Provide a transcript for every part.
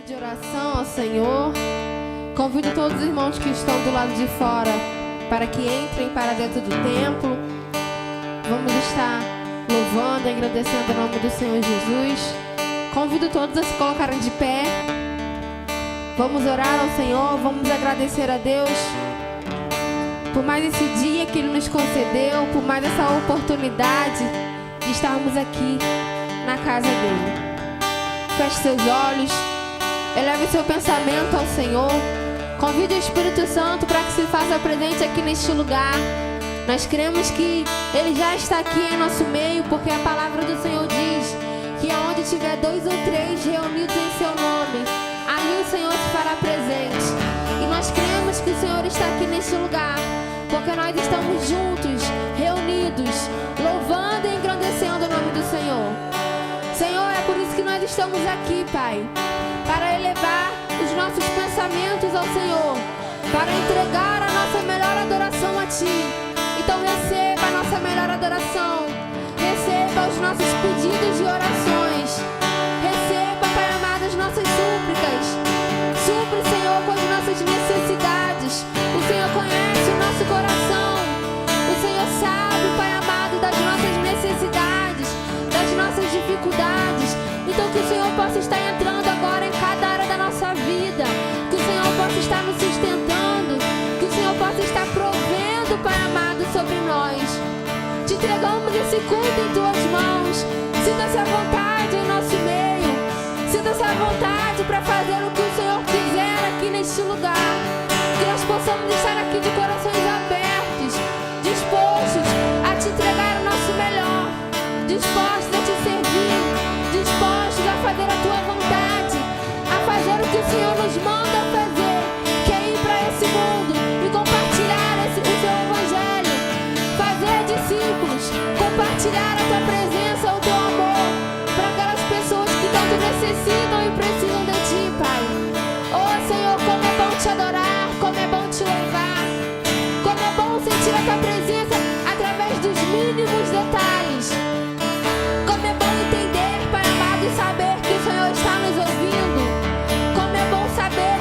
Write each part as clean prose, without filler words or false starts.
De oração ao Senhor. Convido todos os irmãos que estão do lado de fora para que entrem para dentro do templo. Vamos estar louvando e agradecendo o nome do Senhor Jesus. Convido todos a se colocarem de pé. Vamos orar ao Senhor, vamos agradecer a Deus por mais esse dia que Ele nos concedeu, por mais essa oportunidade de estarmos aqui na casa dEle. Feche seus olhos. Eleve seu pensamento ao Senhor. Convide o Espírito Santo para que se faça presente aqui neste lugar. Nós cremos que Ele já está aqui em nosso meio, porque a palavra do Senhor diz que aonde tiver 2 ou 3 reunidos em seu nome, ali o Senhor se fará presente. E nós cremos que o Senhor está aqui neste lugar, porque nós estamos juntos, reunidos, louvando e engrandecendo o nome do Senhor. Senhor, é por isso que nós estamos aqui, Pai, para elevar os nossos pensamentos ao Senhor, para entregar a nossa melhor adoração a Ti. Então receba a nossa melhor adoração, receba os nossos pedidos e orações, receba, Pai amado, as nossas súplicas. Supre, Senhor, com as nossas necessidades. O Senhor conhece o nosso coração, o Senhor sabe, Pai amado, das nossas necessidades, das nossas dificuldades. Então que o Senhor possa estar entrando agora em cada área da nossa vida, que o Senhor possa estar nos sustentando, que o Senhor possa estar provendo, Pai amado, sobre nós. Te entregamos esse culto em Tuas mãos. Sinta-se à vontade em nosso meio, sinta-se à vontade para fazer o que o Senhor quiser aqui neste lugar. Que nós possamos estar aqui de corações abertos, dispostos a Te entregar o nosso melhor, dispostos a Te servir, dispostos a fazer a Tua vontade, a fazer o que o Senhor nos manda fazer, que é ir para esse mundo e compartilhar o Seu Evangelho, fazer discípulos, compartilhar a Tua presença, o Teu amor, para aquelas pessoas que tanto necessitam e precisam de Ti, Pai. Oh Senhor, como é bom Te adorar, como é bom Te louvar, como é bom sentir a Tua presença através dos mínimos detalhes. Como é bom entender, Pai amado, e saber que o Senhor está nos ouvindo. Como é bom saber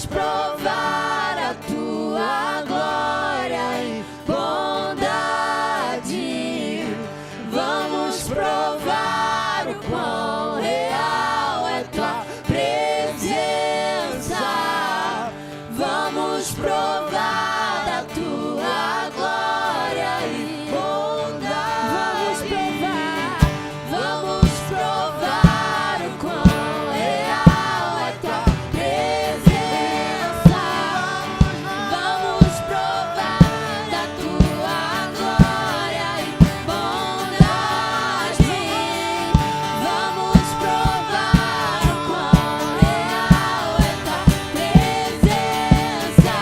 provar a tua glória e bondade. Vamos provar o quão real é tua presença. Vamos provar da tua glória e bondade. Vamos provar o quão real é tua presença. Vamos provar da tua glória e bondade. Vamos provar o quão real é tua presença.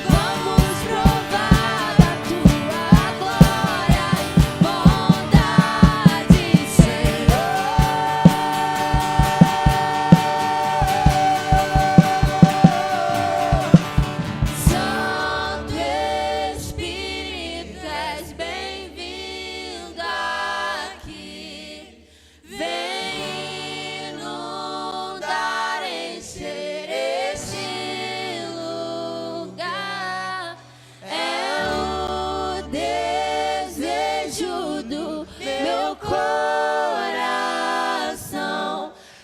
Vamos provar da tua glória e bondade, Senhor. Santo Espírito, és bem-vindo aqui. Vem inundar, encher este lugar. É o desejo do meu coração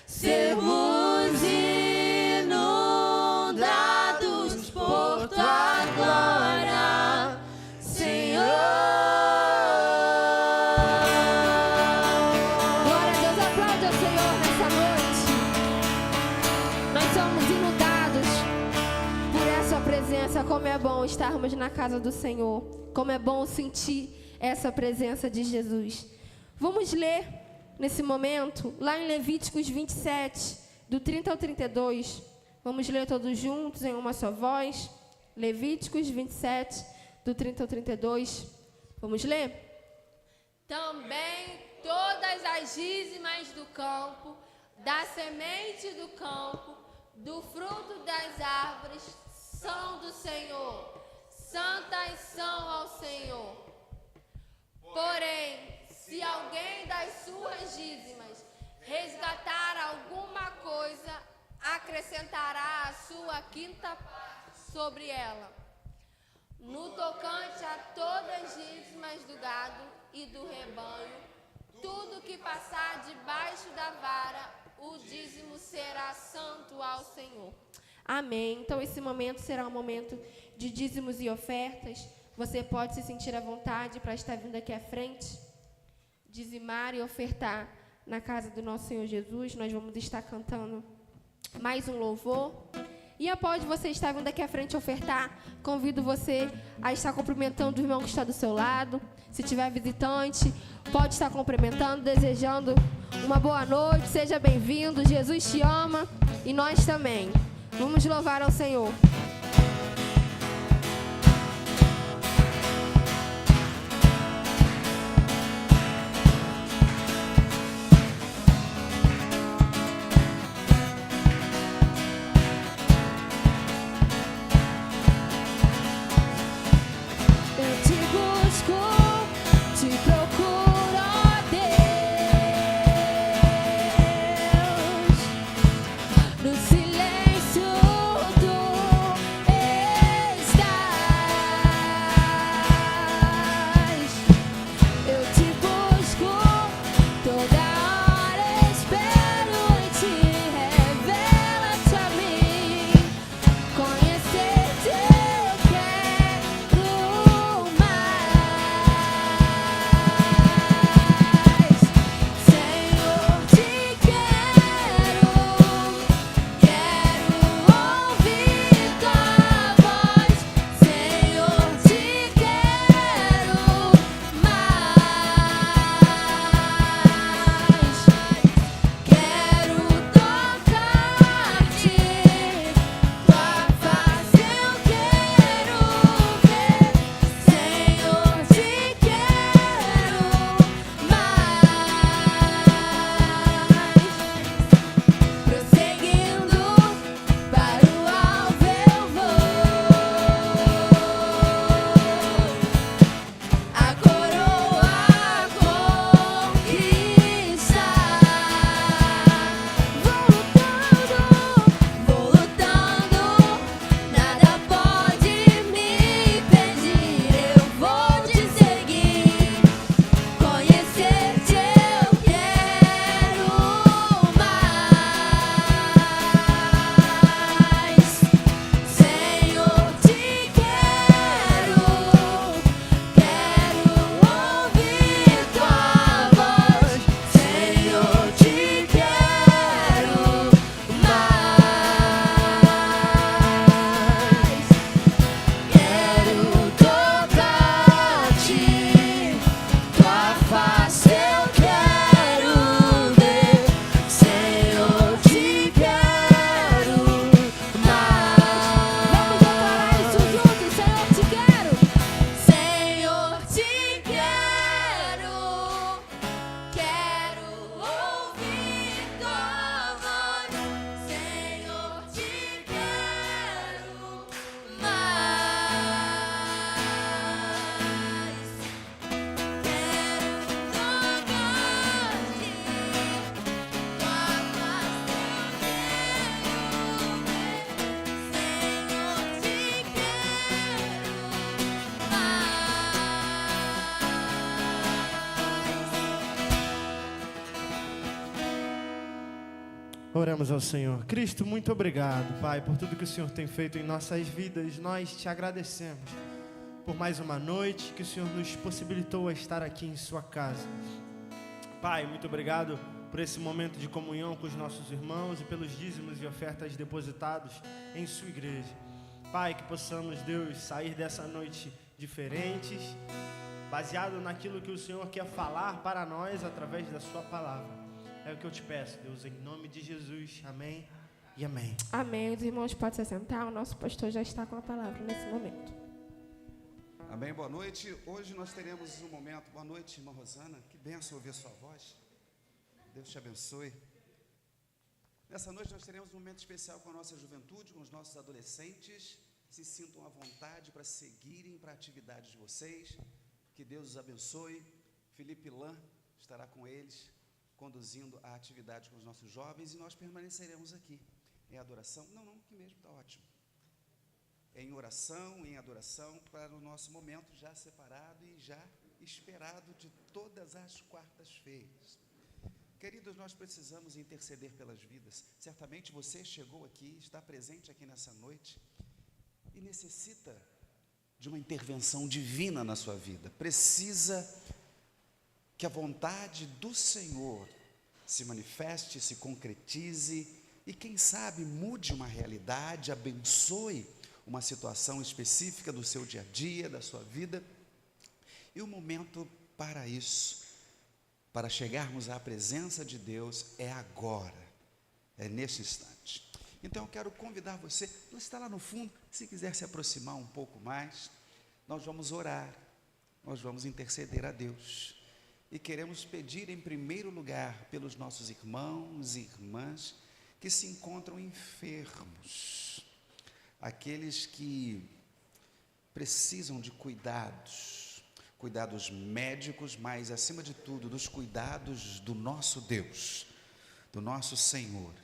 sermos inundados por tua glória, Senhor. Glória a Deus, aplaude ao Senhor nessa noite. Nós somos inundados por essa presença. Como é bom estarmos na casa do Senhor. Como é bom sentir essa presença de Jesus. Vamos ler nesse momento, lá em Levíticos 27, do 30 ao 32. Vamos ler todos juntos em uma só voz. Levíticos 27, do 30 ao 32. Vamos ler? Também todas as dízimas do campo, da semente do campo, do fruto das árvores, são do Senhor. Santas são ao Senhor. Porém, se alguém das suas dízimas resgatar alguma coisa, acrescentará a sua quinta parte sobre ela. No tocante a todas as dízimas do gado e do rebanho, tudo que passar debaixo da vara, o dízimo será santo ao Senhor. Amém. Então esse momento será um momento de dízimos e ofertas. Você pode se sentir à vontade para estar vindo aqui à frente, dizimar e ofertar na casa do nosso Senhor Jesus. Nós vamos estar cantando mais um louvor. E após você estar vindo aqui à frente ofertar, convido você a estar cumprimentando o irmão que está do seu lado. Se tiver visitante, pode estar cumprimentando, desejando uma boa noite. Seja bem-vindo. Jesus te ama e nós também. Vamos louvar ao Senhor. No silêncio do Oramos ao Senhor. Cristo, muito obrigado, Pai, por tudo que o Senhor tem feito em nossas vidas. Nós te agradecemos por mais uma noite que o Senhor nos possibilitou a estar aqui em sua casa. Pai, muito obrigado por esse momento de comunhão com os nossos irmãos e pelos dízimos e ofertas depositados em sua igreja. Pai, que possamos, Deus, sair dessa noite diferentes, baseado naquilo que o Senhor quer falar para nós através da sua palavra. É o que eu te peço, Deus, em nome de Jesus. Amém e amém. Amém. Os irmãos podem se sentar. O nosso pastor já está com a palavra nesse momento. Amém, boa noite. Hoje nós teremos um momento. Boa noite, irmã Rosana. Que bênção ouvir a sua voz. Deus te abençoe. Nessa noite nós teremos um momento especial com a nossa juventude, com os nossos adolescentes. Se sintam à vontade para seguirem para a atividade de vocês. Que Deus os abençoe. Felipe Lan estará com eles, conduzindo a atividade com os nossos jovens, e nós permaneceremos aqui em adoração. Não, aqui mesmo está ótimo. Em oração, em adoração, para o nosso momento já separado e já esperado de todas as quartas-feiras. Queridos, nós precisamos interceder pelas vidas. Certamente você chegou aqui, está presente aqui nessa noite e necessita de uma intervenção divina na sua vida. Precisa que a vontade do Senhor se manifeste, se concretize e, quem sabe, mude uma realidade, abençoe uma situação específica do seu dia a dia, da sua vida. E o momento para isso, para chegarmos à presença de Deus, é agora, é neste instante. Então eu quero convidar você está lá no fundo, se quiser se aproximar um pouco mais, nós vamos orar, nós vamos interceder a Deus. E queremos pedir em primeiro lugar pelos nossos irmãos e irmãs que se encontram enfermos, aqueles que precisam de cuidados médicos, mas acima de tudo dos cuidados do nosso Deus, do nosso Senhor.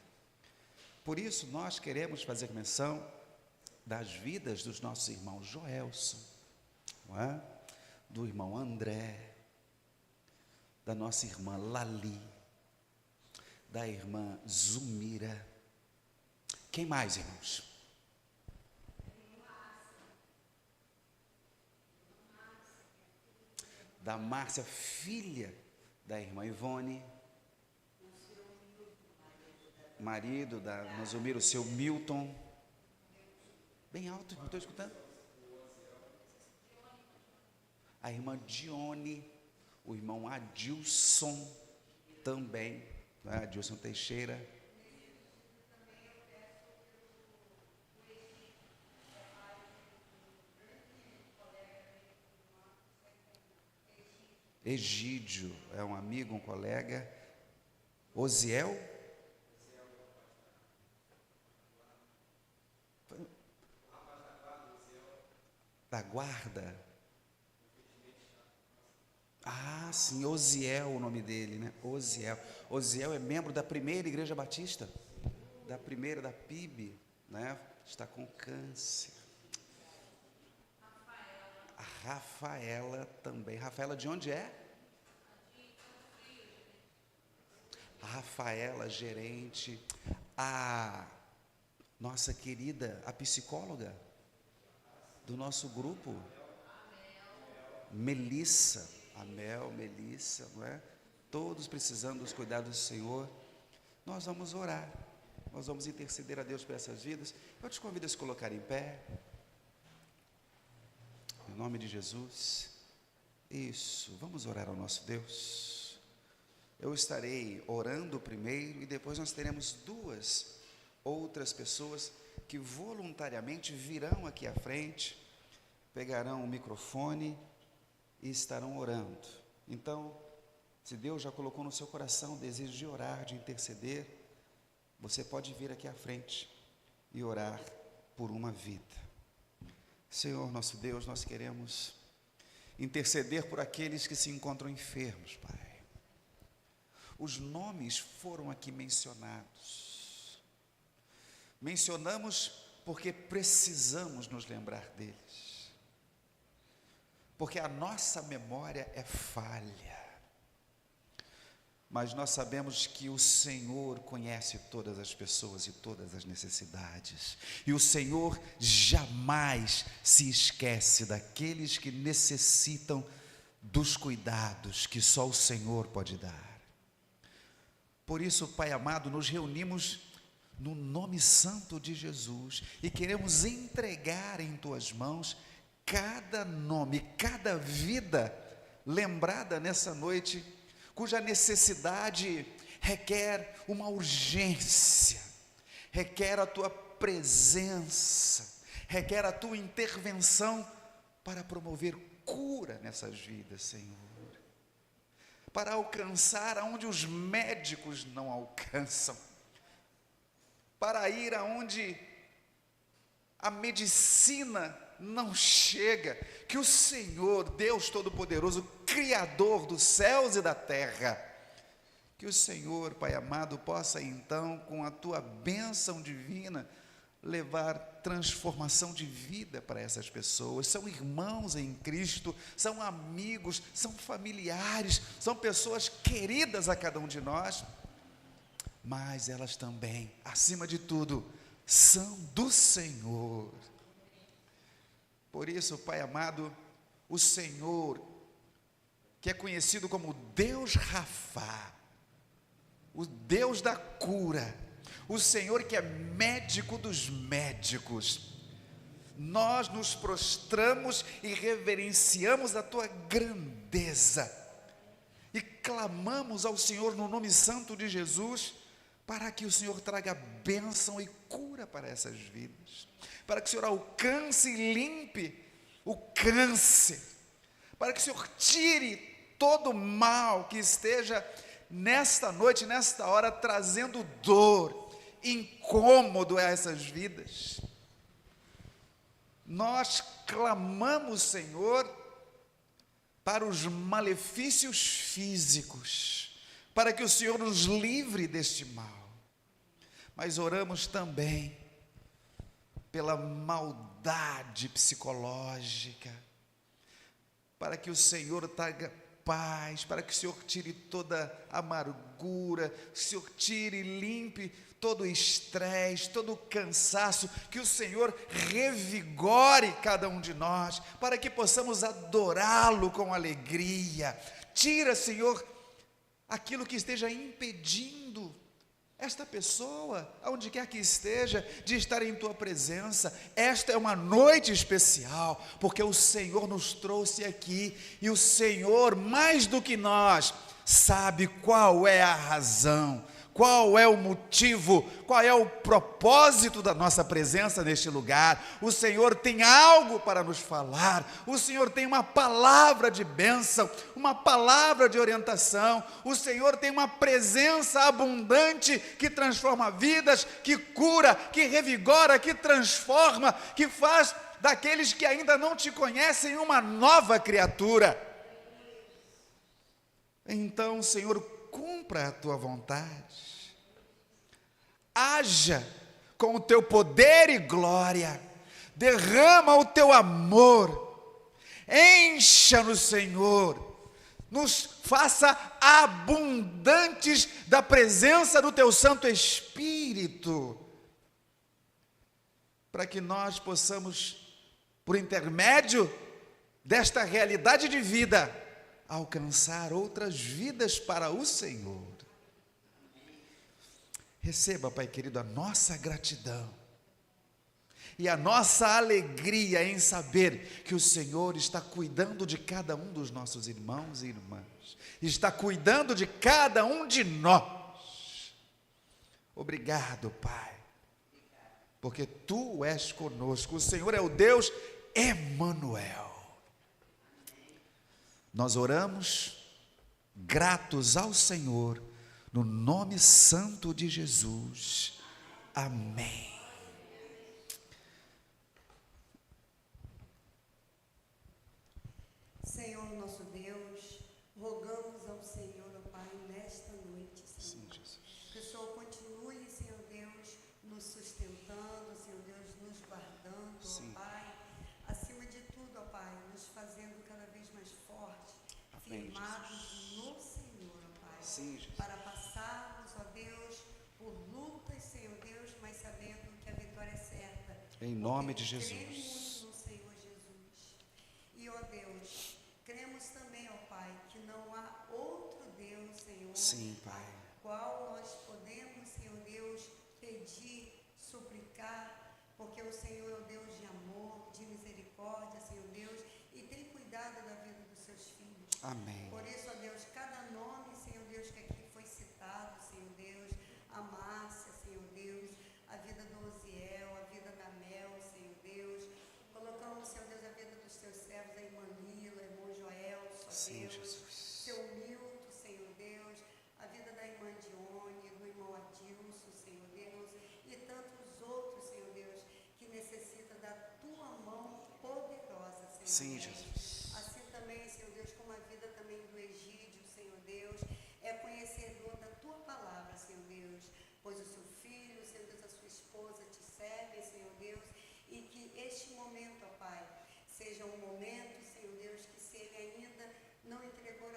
Por isso nós queremos fazer menção das vidas dos nossos irmãos Joelson, não é? Do irmão André, da nossa irmã Lali, da irmã Zumira. Quem mais, irmãos? Da Márcia, filha da irmã Ivone. Marido da irmã Zumira, o seu Milton. Bem alto, não estou escutando. A irmã Dione. O irmão Adilson também, né? Adilson Teixeira. Egídio é um amigo, um colega. Osiel? Da guarda. Ah, sim, Osiel, o nome dele, né? Osiel. Osiel é membro da primeira Igreja Batista, da primeira, da PIB, né? Está com câncer. A Rafaela também. Rafaela de onde é? A Rafaela, gerente. A nossa querida, a psicóloga do nosso grupo, Melissa. A Mel, Melissa, não é? Todos precisando dos cuidados do Senhor. Nós vamos orar, nós vamos interceder a Deus por essas vidas. Eu te convido a se colocar em pé, em nome de Jesus. Isso, vamos orar ao nosso Deus. Eu estarei orando primeiro e depois nós teremos duas outras pessoas que voluntariamente virão aqui à frente, pegarão o microfone e estarão orando. Então, se Deus já colocou no seu coração o desejo de orar, de interceder, você pode vir aqui à frente e orar por uma vida. Senhor, nosso Deus, nós queremos interceder por aqueles que se encontram enfermos, Pai. Os nomes foram aqui mencionados. Mencionamos porque precisamos nos lembrar deles. Porque a nossa memória é falha. mas nós sabemos que o Senhor conhece todas as pessoas e todas as necessidades, e o Senhor jamais se esquece daqueles que necessitam dos cuidados que só o Senhor pode dar. Por isso, Pai amado, nos reunimos no nome santo de Jesus e queremos entregar em Tuas mãos cada nome, cada vida lembrada nessa noite, cuja necessidade requer uma urgência, requer a Tua presença, requer a Tua intervenção para promover cura nessas vidas, Senhor, para alcançar aonde os médicos não alcançam, para ir aonde a medicina não chega, que o Senhor, Deus Todo-Poderoso, Criador dos céus e da terra, que o Senhor, Pai amado, possa então, com a Tua bênção divina, levar transformação de vida para essas pessoas. São irmãos em Cristo, são amigos, são familiares, são pessoas queridas a cada um de nós, mas elas também, acima de tudo, são do Senhor. Por isso, Pai amado, o Senhor, que é conhecido como Deus Rafá, o Deus da cura, o Senhor que é médico dos médicos, nós nos prostramos e reverenciamos a Tua grandeza e clamamos ao Senhor no nome santo de Jesus, para que o Senhor traga bênção e cura para essas vidas, para que o Senhor alcance e limpe o câncer, para que o Senhor tire todo o mal que esteja nesta noite, nesta hora, trazendo dor, incômodo a essas vidas. Nós clamamos, Senhor, para os malefícios físicos, para que o Senhor nos livre deste mal, mas oramos também pela maldade psicológica, para que o Senhor traga paz, para que o Senhor tire toda amargura, que o Senhor tire e limpe todo o estresse, todo o cansaço, que o Senhor revigore cada um de nós, para que possamos adorá-lo com alegria. Tira, Senhor, aquilo que esteja impedindo esta pessoa, aonde quer que esteja, de estar em Tua presença. Esta é uma noite especial, porque o Senhor nos trouxe aqui, e o Senhor, mais do que nós, sabe qual é a razão, qual é o motivo, qual é o propósito da nossa presença neste lugar. O Senhor tem algo para nos falar, o Senhor tem uma palavra de bênção, uma palavra de orientação, o Senhor tem uma presença abundante que transforma vidas, que cura, que revigora, que transforma, que faz daqueles que ainda não Te conhecem uma nova criatura. Então, Senhor, cumpra a Tua vontade, haja com o Teu poder e glória, derrama o Teu amor, encha-nos, Senhor, nos faça abundantes da presença do Teu Santo Espírito, para que nós possamos, por intermédio desta realidade de vida, alcançar outras vidas para o Senhor. Receba, Pai querido, a nossa gratidão e a nossa alegria em saber que o Senhor está cuidando de cada um dos nossos irmãos e irmãs, está cuidando de cada um de nós. Obrigado, Pai, porque Tu és conosco, o Senhor é o Deus Emanuel. Nós oramos gratos ao Senhor, no nome santo de Jesus. Amém. Senhor nosso Deus, rogamos ao Senhor, ó Pai, nesta noite, Senhor, Sim, Jesus. que o Senhor continue, Senhor Deus, nos sustentando, Senhor Deus, nos guardando, Sim. ó Pai, acima de tudo, ó Pai, nos fazendo cada vez mais fortes, Amém, firmados no Senhor, ó Pai, Sim, Jesus. para Em nome de Porque Jesus. cremos no Senhor Jesus. E, ó Deus, cremos também, ó Pai, que não há outro Deus, Senhor, Sim, Pai. a qual nós podemos, Senhor Deus, pedir, suplicar, porque o Senhor é o Deus de amor, de misericórdia, Senhor Deus, e tem cuidado da vida dos seus filhos. Amém. Por isso, ó Deus, cada nome, Senhor Deus, que aqui foi citado, Senhor Deus, a Márcia, Senhor Deus, a vida do Osiel, a vida da Mel, Senhor Deus, colocamos, Senhor Deus, a vida dos teus servos, a irmã Lila, irmão Joel, só Sim, Deus, Jesus. seu Milton, Senhor Deus, a vida da irmã Dione, do irmão Adilson, Senhor Deus, e tantos outros, Senhor Deus, que necessitam da tua mão poderosa, Senhor Sim, Deus. Jesus. Assim também, Senhor Deus, como a vida também do Egídio, Senhor Deus, é conhecedor da tua palavra, Senhor Deus, pois o seu filho, Senhor Deus, a sua esposa te servem, Senhor Deus, e que este momento, ó Pai, seja um momento, Senhor Deus, que se ele ainda não entregou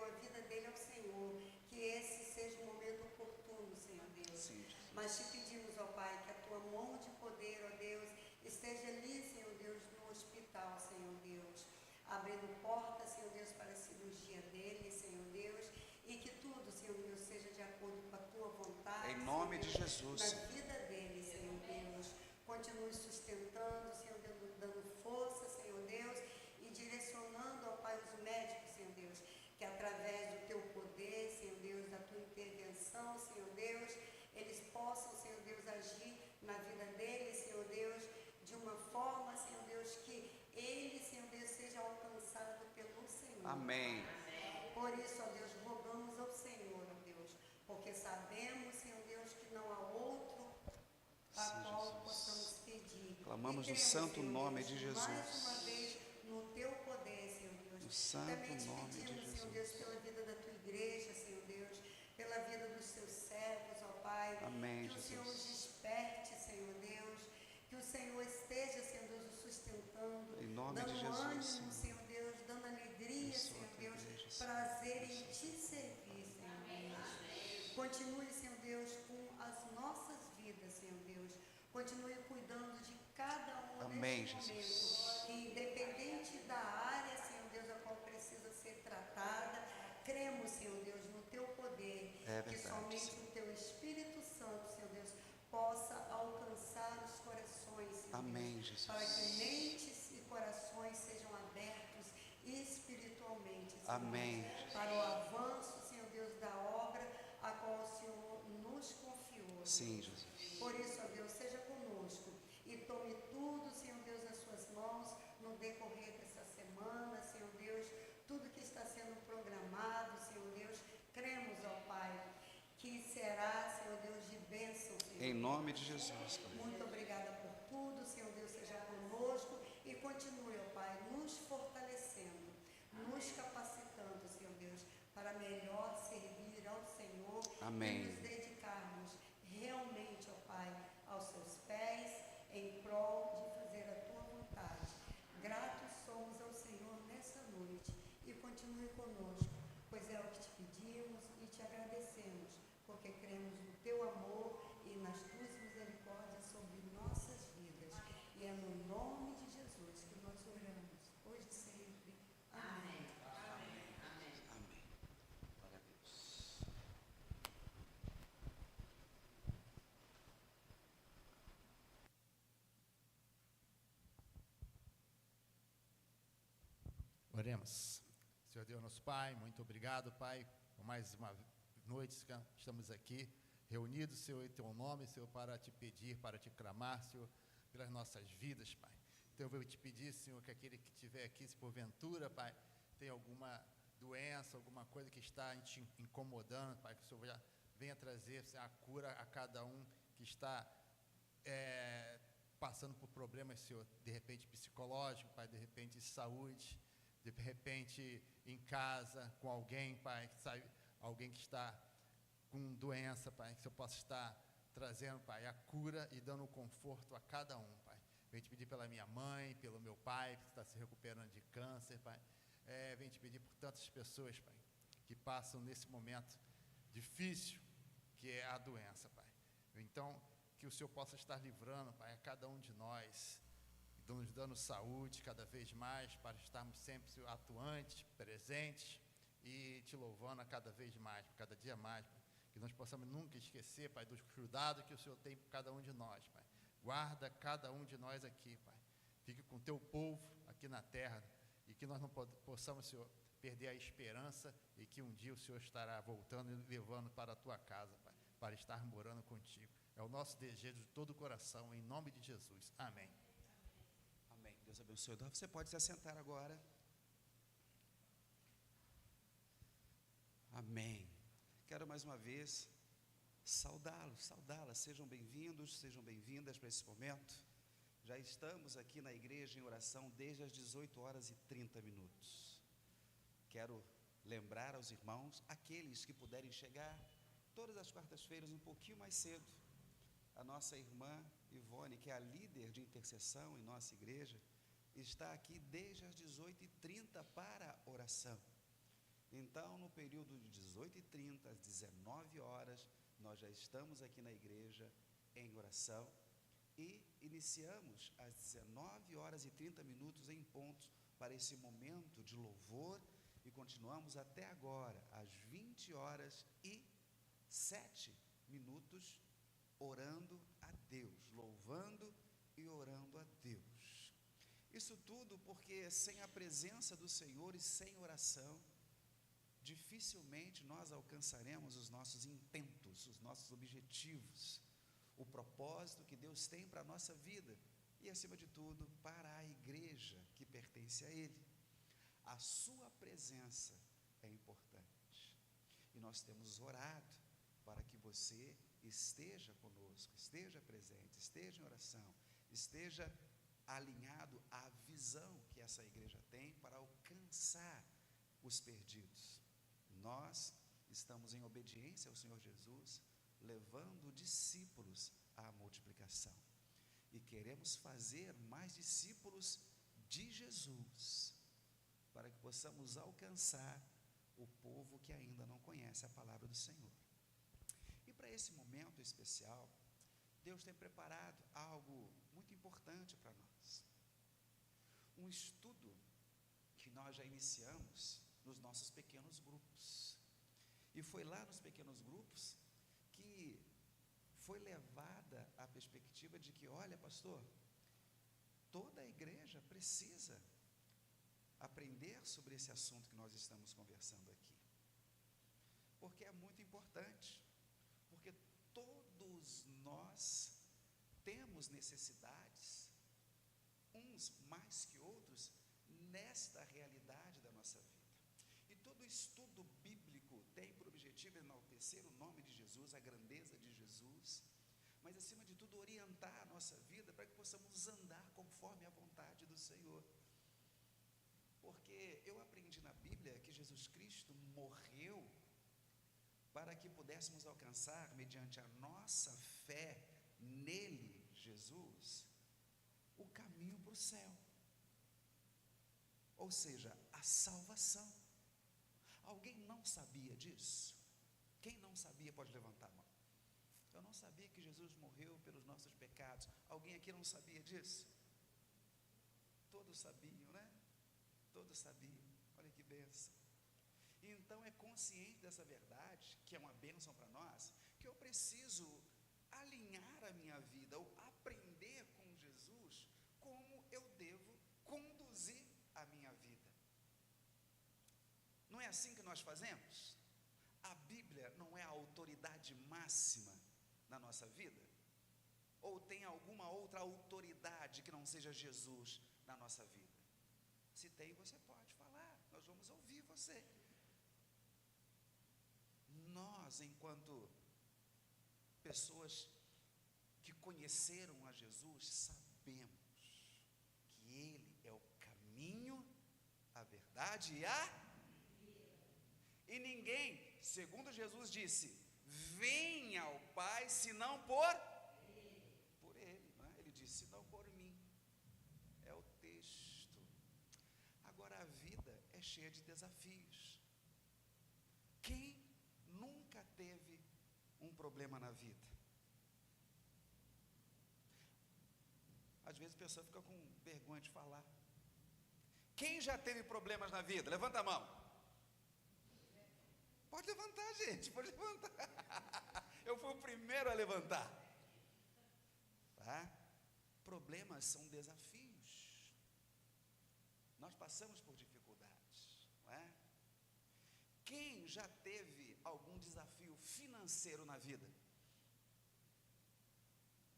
a vida dele ao Senhor, que esse seja um momento oportuno, Senhor Deus. Sim, Jesus. Mas te pedimos, ó Pai, que a tua mão de poder, ó Deus, esteja ali, Senhor Deus, no hospital, Senhor Deus, abrindo portas, Senhor Deus, para a cirurgia dele, Senhor Deus, e que tudo, Senhor Deus, seja de acordo com a tua vontade, Em nome Senhor de Deus, Jesus. na vida dele, Senhor Deus. Continue sustentando, Senhor Deus, dando força, Senhor Deus, e direcionando, ó Pai, os médicos, Senhor Deus, que através do teu poder, Senhor Deus, da tua intervenção, Senhor Deus, eles possam, Senhor Deus, agir na vida deles, Senhor Deus, de uma forma, Senhor Deus, que ele, Senhor Deus, seja alcançado pelo Senhor. Amém. Por isso, ó Deus, rogamos ao Senhor, ó Deus, porque sabemos, Senhor Deus, que não há outro a Sim, qual Jesus. possamos pedir. Clamamos E no cremos, santo Senhor nome Deus, de Jesus. mais uma vez, no teu poder, Senhor Deus. No santo Também te nome de pedimos, Senhor Jesus. Deus, pela vida da tua igreja, Senhor Deus, pela vida dos teus servos, ó Pai. Amém, Que o Senhor os Jesus. desperte, Senhor Deus. Que o Senhor esteja, Senhor Deus, os sustentando, Em nome dando de Jesus, ânimo, Senhor. Senhor Deus, dando alegria, Abençoa Senhor a tua Deus, igreja, Senhor. prazer em te servir, Senhor Deus. Continue, Senhor Deus, com as nossas vidas, Senhor Deus. Continue cuidando de cada um Amém, neste Jesus. momento. Que independente da área, Senhor Deus, a qual precisa ser tratada, cremos, Senhor Deus, no teu poder. É que verdade, somente Senhor. o teu Espírito Santo, Senhor Deus, possa alcançar os corações, Senhor Amém, Deus, Jesus. para que mentes e corações sejam abertos espiritualmente, Senhor Amém, Deus, para o avanço, Senhor Deus, da obra a qual o Senhor nos confiou. Sim, Senhor. Jesus. Por isso, ó Deus, seja conosco e tome tudo, Senhor Deus, nas suas mãos no decorrer dessa semana, Senhor Deus, tudo que está sendo programado, Senhor Deus, cremos, ó Pai, que será, Senhor Deus, de bênção, Senhor. Em nome de Jesus, Pai. Muito obrigada por tudo, Senhor Deus, seja conosco e continue, ó Pai, nos fortalecendo, nos capacitando, Senhor Deus, para melhor servir ao Senhor. Amém. E nos dedicarmos realmente, ó Pai, aos seus pés, em prol de fazer a tua vontade. Gratos somos ao Senhor nessa noite e continue conosco, pois é o que te pedimos e te agradecemos, porque cremos no teu amor e nas tuas misericórdias sobre nossas vidas. E é no nome de Jesus que nós oramos, hoje e sempre. Amém. Amém. Glória a Deus. Oremos. Senhor Deus, nosso Pai, muito obrigado, Pai, por mais uma noite que estamos aqui, reunidos, Senhor, em Teu nome, Senhor, para te pedir, para te clamar, Senhor, pelas nossas vidas, Pai. Então eu vou te pedir, Senhor, que aquele que estiver aqui, se porventura, Pai, tem alguma doença, alguma coisa que está te incomodando, Pai, que o Senhor já venha trazer, Senhor, a cura a cada um que está passando por problemas, Senhor, de repente psicológico, Pai, de repente de saúde, de repente em casa, com alguém, Pai, que sabe, alguém que está com doença, Pai, que o Senhor possa estar trazendo, Pai, a cura e dando conforto a cada um, Pai. Venho te pedir pela minha mãe, pelo meu pai, que está se recuperando de câncer, Pai. Venho te pedir por tantas pessoas, Pai, que passam nesse momento difícil, que é a doença, Pai. Então, que o Senhor possa estar livrando, Pai, a cada um de nós, nos dando saúde cada vez mais, para estarmos sempre atuantes, presentes e te louvando a cada vez mais, cada dia mais, Pai. Que nós possamos nunca esquecer, Pai, dos cuidados que o Senhor tem por cada um de nós, Pai. Guarda cada um de nós aqui, Pai. Fique com o teu povo aqui na terra e que nós não possamos, Senhor, perder a esperança e que um dia o Senhor estará voltando e levando para a tua casa, Pai, para estar morando contigo. É o nosso desejo de todo o coração, em nome de Jesus. Amém. Amém. Deus abençoe. Você pode se assentar agora. Amém. Quero mais uma vez saudá-los, saudá-las. Sejam bem-vindos, sejam bem-vindas para esse momento. Já estamos aqui na igreja em oração desde as 18h30. Quero lembrar aos irmãos, aqueles que puderem chegar todas as quartas-feiras um pouquinho mais cedo, a nossa irmã Ivone, que é a líder de intercessão em nossa igreja, está aqui desde as 18h30 para a oração. Então, no período de 18h30 às 19h, nós já estamos aqui na igreja em oração e iniciamos às 19h30 em pontos para esse momento de louvor e continuamos até agora, às 20h07, orando a Deus, louvando e orando a Deus. Isso tudo porque sem a presença do Senhor e sem oração, dificilmente nós alcançaremos os nossos intentos, os nossos objetivos, o propósito que Deus tem para a nossa vida e, acima de tudo, para a igreja que pertence a Ele. A sua presença é importante e nós temos orado para que você esteja conosco, esteja presente, esteja em oração, esteja alinhado à visão que essa igreja tem para alcançar os perdidos. Nós estamos em obediência ao Senhor Jesus, levando discípulos à multiplicação. E queremos fazer mais discípulos de Jesus, para que possamos alcançar o povo que ainda não conhece a palavra do Senhor. E para esse momento especial, Deus tem preparado algo muito importante para nós. Um estudo que nós já iniciamos nos nossos pequenos grupos. E foi lá nos pequenos grupos que foi levada a perspectiva de que, olha, pastor, toda a igreja precisa aprender sobre esse assunto que nós estamos conversando aqui. Porque é muito importante, porque todos nós temos necessidades, uns mais que outros, nesta realidade da nossa vida. E todo estudo bíblico tem por objetivo enaltecer o nome de Jesus, a grandeza de Jesus, mas acima de tudo orientar a nossa vida para que possamos andar conforme a vontade do Senhor. Porque eu aprendi na Bíblia que Jesus Cristo morreu para que pudéssemos alcançar, mediante a nossa fé nele, Jesus, o caminho para o céu. Ou seja, a salvação. Alguém não sabia disso? Quem não sabia pode levantar a mão. Eu não sabia que Jesus morreu pelos nossos pecados. Alguém aqui não sabia disso? Todos sabiam, né? Todos sabiam. Olha que bênção. Então é consciente dessa verdade, que é uma bênção para nós, que eu preciso alinhar a minha vida, ou aprender com Jesus, como eu devo conduzir a minha vida. Não é assim que nós fazemos? A Bíblia não é a autoridade máxima na nossa vida? Ou tem alguma outra autoridade que não seja Jesus na nossa vida? Se tem, você pode falar, nós vamos ouvir você. Nós, enquanto pessoas que conheceram a Jesus, sabemos que Ele é o caminho, a verdade e a vida. E ninguém, segundo Jesus disse, vem ao Pai senão por Ele, não é? Ele disse, senão por mim. É o texto. Agora a vida é cheia de desafios. Quem nunca teve um problema na vida? Às vezes a pessoa fica com vergonha de falar. Quem já teve problemas na vida? Levanta a mão. Pode levantar, gente, pode levantar. Eu fui o primeiro a levantar. Tá? Problemas são desafios. Nós passamos por dificuldades, não é? Quem já teve algum desafio financeiro na vida?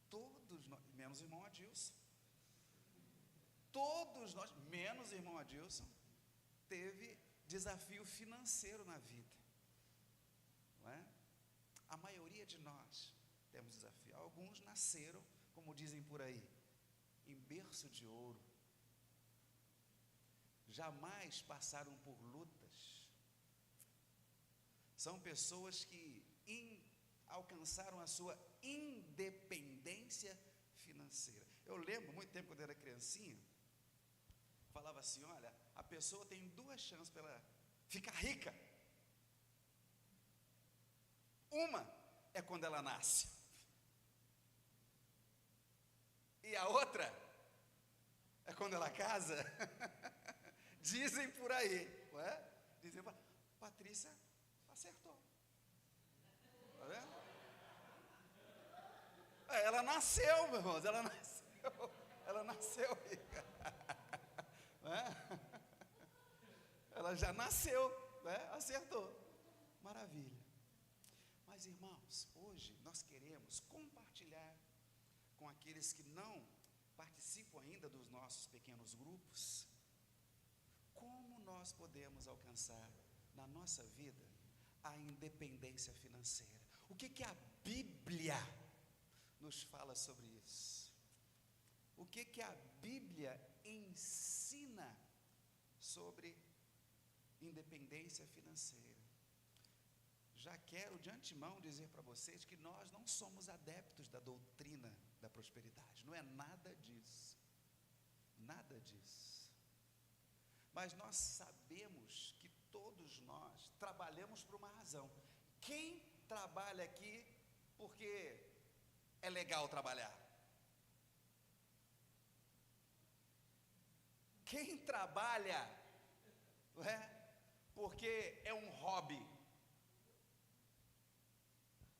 Todos nós, menos o irmão Adilson. Todos nós, menos o irmão Adilson, teve desafio financeiro na vida, não é? A maioria de nós temos desafio. Alguns nasceram, como dizem por aí, em berço de ouro. Jamais passaram por lutas. São pessoas que alcançaram a sua independência financeira. Eu lembro, muito tempo quando eu era criancinha, falava assim, olha, a pessoa tem duas chances para ela ficar rica. Uma é quando ela nasce. E a outra é quando ela casa. Dizem por aí, não é? Dizem, Patrícia acertou. Tá vendo? Ela nasceu, meus irmãos, ela nasceu rica. Não é? Ela já nasceu, né? Acertou. Maravilha. Mas, irmãos, hoje nós queremos compartilhar com aqueles que não participam ainda dos nossos pequenos grupos, como nós podemos alcançar na nossa vida a independência financeira. O que a Bíblia nos fala sobre isso? O que a Bíblia ensina sobre independência financeira? Já quero de antemão dizer para vocês que nós não somos adeptos da doutrina da prosperidade, não é nada disso, nada disso. Mas nós sabemos que todos nós trabalhamos por uma razão. Quem trabalha aqui porque é legal trabalhar? Quem trabalha, não é? Porque é um hobby?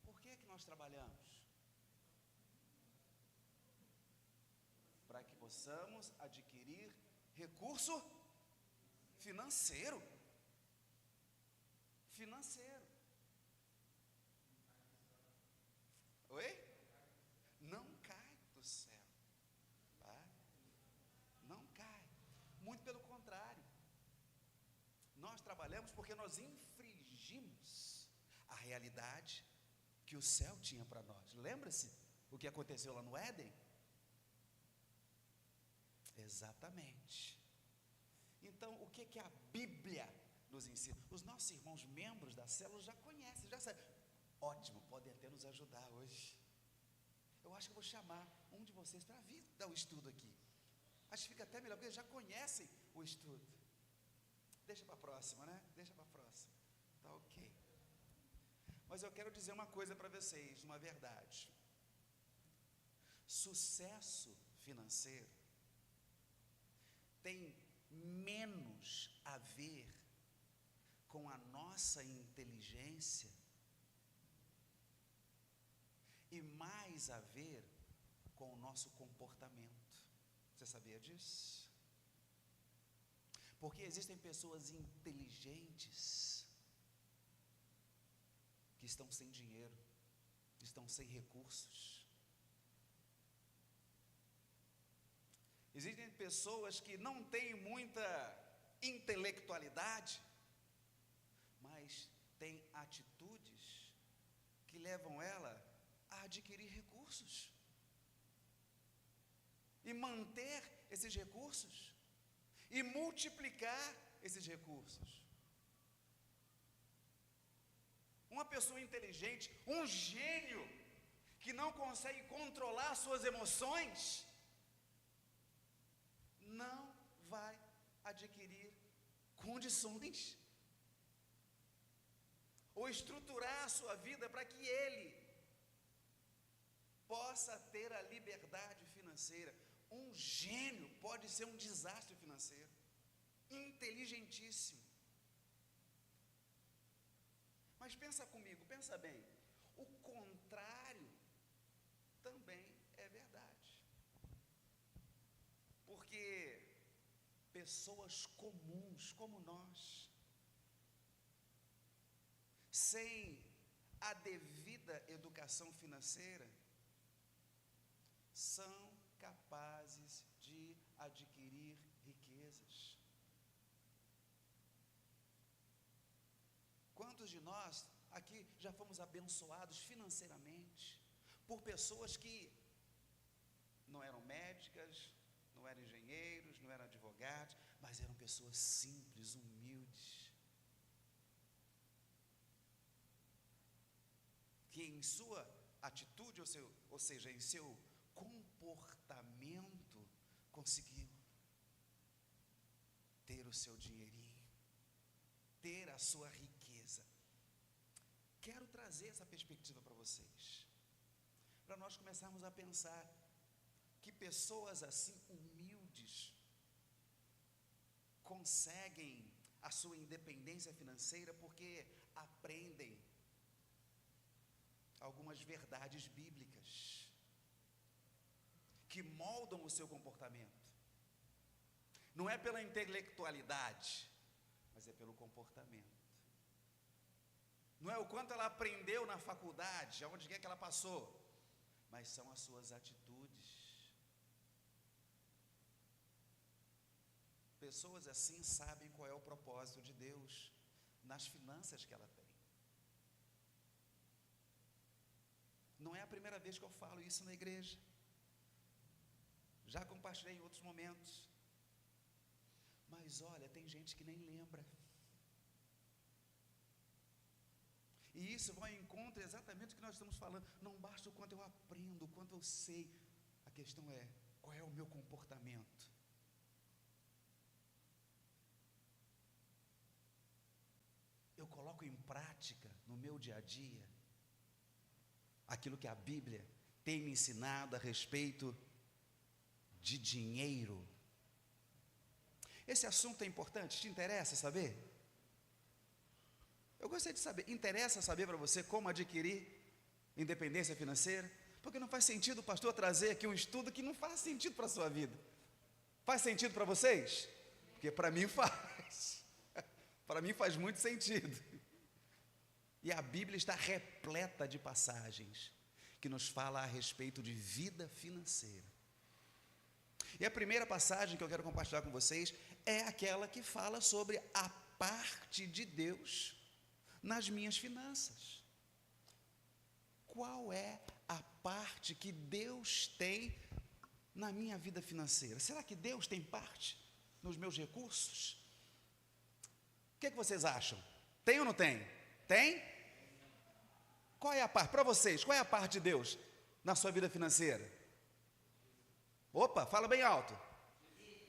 Por que nós trabalhamos? Para que possamos adquirir recurso financeiro. Financeiro. Oi? Não cai do céu, tá? Não cai. Muito pelo contrário. Nós trabalhamos porque nós infringimos a realidade que o céu tinha para nós. Lembra-se o que aconteceu lá no Éden? Exatamente. Então, o que a Bíblia nos ensina? Os nossos irmãos membros da célula já conhecem, já sabem. Ótimo, podem até nos ajudar hoje. Eu acho que eu vou chamar um de vocês para vir dar o estudo aqui. Acho que fica até melhor, porque eles já conhecem o estudo. Deixa para a próxima, né? Deixa para a próxima. Tá ok. Mas eu quero dizer uma coisa para vocês, uma verdade. Sucesso financeiro tem menos a ver com a nossa inteligência e mais a ver com o nosso comportamento. Você sabia disso? Porque existem pessoas inteligentes que estão sem dinheiro, que estão sem recursos. Existem pessoas que não têm muita intelectualidade, mas têm atitudes que levam ela a adquirir recursos e manter esses recursos e multiplicar esses recursos. Uma pessoa inteligente, um gênio que não consegue controlar suas emoções, não vai adquirir condições ou estruturar a sua vida para que ele possa ter a liberdade financeira. Um gênio pode ser um desastre financeiro. Inteligentíssimo. Mas pensa comigo, pensa bem. O contrário também é verdade. Porque pessoas comuns como nós, sem a devida educação financeira, são capazes de adquirir riquezas. Quantos de nós aqui já fomos abençoados financeiramente por pessoas que não eram médicas, não eram engenheiros, não eram advogados, mas eram pessoas simples, humildes, que em sua atitude, ou seja, em seu comportamento, conseguiu ter o seu dinheirinho, ter a sua riqueza. Quero trazer essa perspectiva para vocês, para nós começarmos a pensar que pessoas assim humildes conseguem a sua independência financeira porque aprendem algumas verdades bíblicas que moldam o seu comportamento. Não é pela intelectualidade, mas é pelo comportamento. Não é o quanto ela aprendeu na faculdade, aonde quer que ela passou, mas são as suas atitudes. Pessoas assim sabem qual é o propósito de Deus nas finanças que ela tem. Não é a primeira vez que eu falo isso na igreja. Já compartilhei em outros momentos. Mas olha, tem gente que nem lembra. E isso vai ao encontro exatamente do que nós estamos falando. Não basta o quanto eu aprendo, o quanto eu sei. A questão é, qual é o meu comportamento? Eu coloco em prática no meu dia a dia aquilo que a Bíblia tem me ensinado a respeito de dinheiro. Esse assunto é importante, te interessa saber? Eu gostaria de saber, interessa saber para você como adquirir independência financeira? Porque não faz sentido o pastor trazer aqui um estudo que não faz sentido para a sua vida. Faz sentido para vocês? Porque para mim faz. Para mim faz muito sentido. E a Bíblia está repleta de passagens que nos fala a respeito de vida financeira. E a primeira passagem que eu quero compartilhar com vocês é aquela que fala sobre a parte de Deus nas minhas finanças. Qual é a parte que Deus tem na minha vida financeira? Será que Deus tem parte nos meus recursos? O que vocês acham? Tem ou não tem? Tem? Qual é a parte? Para vocês, qual é a parte de Deus na sua vida financeira? Opa, fala bem alto.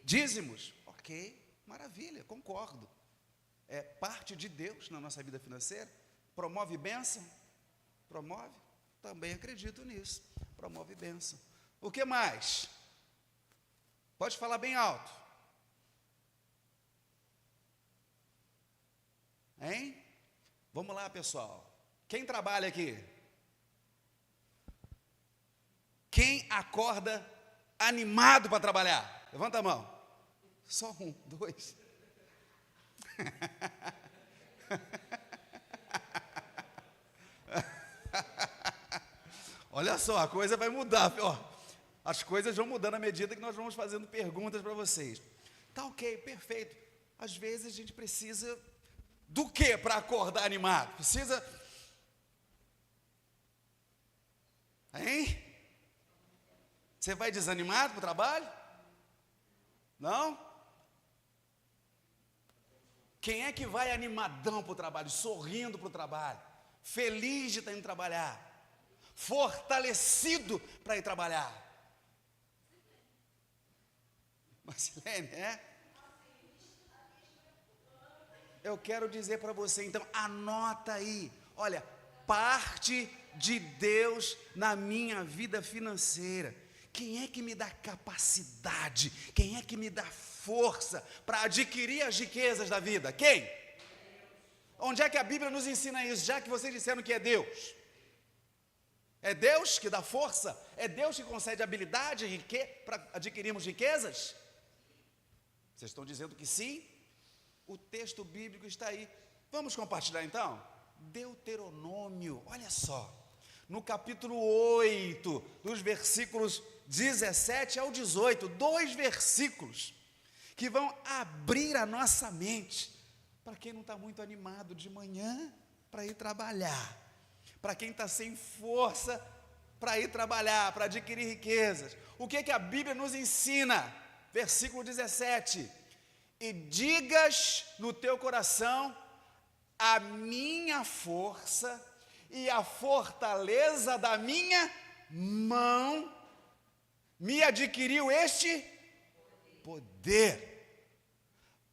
Dízimos. Ok, maravilha, concordo. É parte de Deus na nossa vida financeira. Promove bênção? Promove? Também acredito nisso. Promove bênção. O que mais? Pode falar bem alto. Hein? Vamos lá, pessoal. Quem trabalha aqui? Quem acorda animado para trabalhar? Levanta a mão. Só um, dois. Olha só, a coisa vai mudar. Ó, as coisas vão mudando à medida que nós vamos fazendo perguntas para vocês. Tá ok, perfeito. Às vezes a gente precisa do que para acordar animado? Precisa... Hein? Você vai desanimado para o trabalho? Não? Quem é que vai animadão para o trabalho, sorrindo para o trabalho, feliz de estar indo trabalhar, fortalecido para ir trabalhar? Marcilene, é? Eu quero dizer para você, então, anota aí, olha, parte de Deus na minha vida financeira. Quem é que me dá capacidade? Quem é que me dá força para adquirir as riquezas da vida? Quem? Onde é que a Bíblia nos ensina isso, já que vocês disseram que é Deus? É Deus que dá força? É Deus que concede habilidade para adquirirmos riquezas? Vocês estão dizendo que sim? O texto bíblico está aí. Vamos compartilhar então? Deuteronômio, olha só. No capítulo 8, dos versículos 17 ao 18, 2 versículos que vão abrir a nossa mente. Para quem não está muito animado de manhã, para ir trabalhar. Para quem está sem força, para ir trabalhar, para adquirir riquezas. O que a Bíblia nos ensina? Versículo 17. E digas no teu coração, a minha força e a fortaleza da minha mão me adquiriu este poder.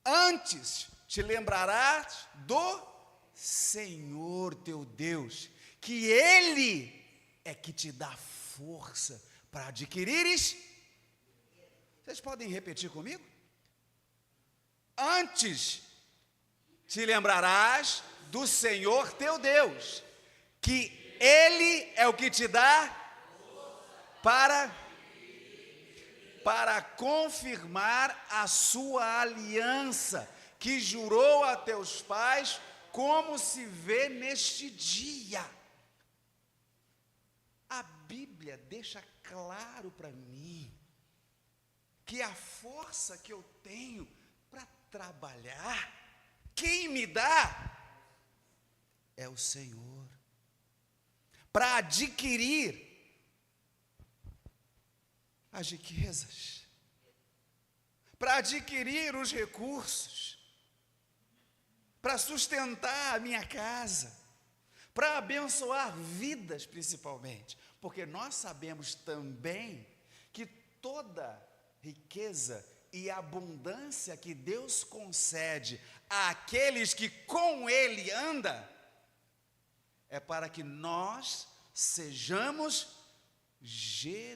Antes te lembrarás do Senhor teu Deus, que Ele é que te dá força para adquirires. Vocês podem repetir comigo? Antes te lembrarás do Senhor teu Deus, que Ele é o que te dá para confirmar a sua aliança, que jurou a teus pais, como se vê neste dia. A Bíblia deixa claro para mim que a força que eu tenho para trabalhar, quem me dá é o Senhor. Para adquirir as riquezas, para adquirir os recursos, para sustentar a minha casa, para abençoar vidas principalmente, porque nós sabemos também que toda riqueza e abundância que Deus concede àqueles que com Ele andam, é para que nós sejamos generosos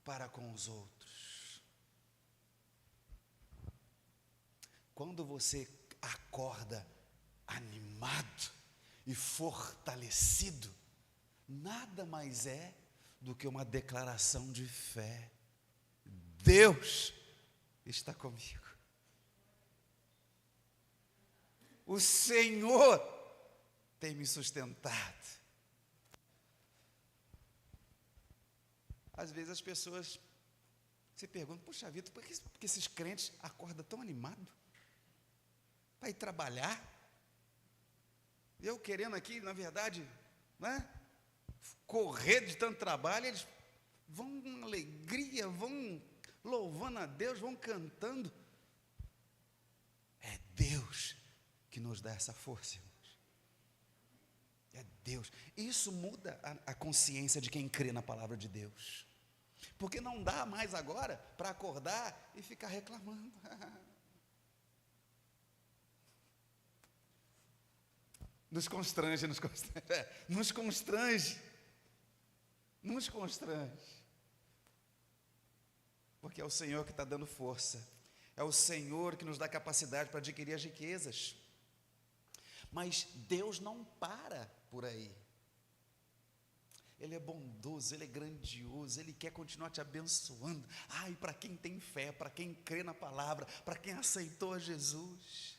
para com os outros. Quando você acorda animado e fortalecido, nada mais é do que uma declaração de fé. Deus está comigo. O Senhor tem me sustentado. Às vezes as pessoas se perguntam, poxa vida, por que esses crentes acordam tão animados para ir trabalhar? Eu querendo aqui, na verdade, né, correr de tanto trabalho, eles vão com alegria, vão louvando a Deus, vão cantando. É Deus que nos dá essa força, irmãos. É Deus. Isso muda a consciência de quem crê na palavra de Deus. Porque não dá mais agora para acordar e ficar reclamando. Nos constrange. Porque é o Senhor que está dando força. É o Senhor que nos dá capacidade para adquirir as riquezas. Mas Deus não para por aí. Ele é bondoso, Ele é grandioso, Ele quer continuar te abençoando. Ai, para quem tem fé, para quem crê na palavra, para quem aceitou a Jesus.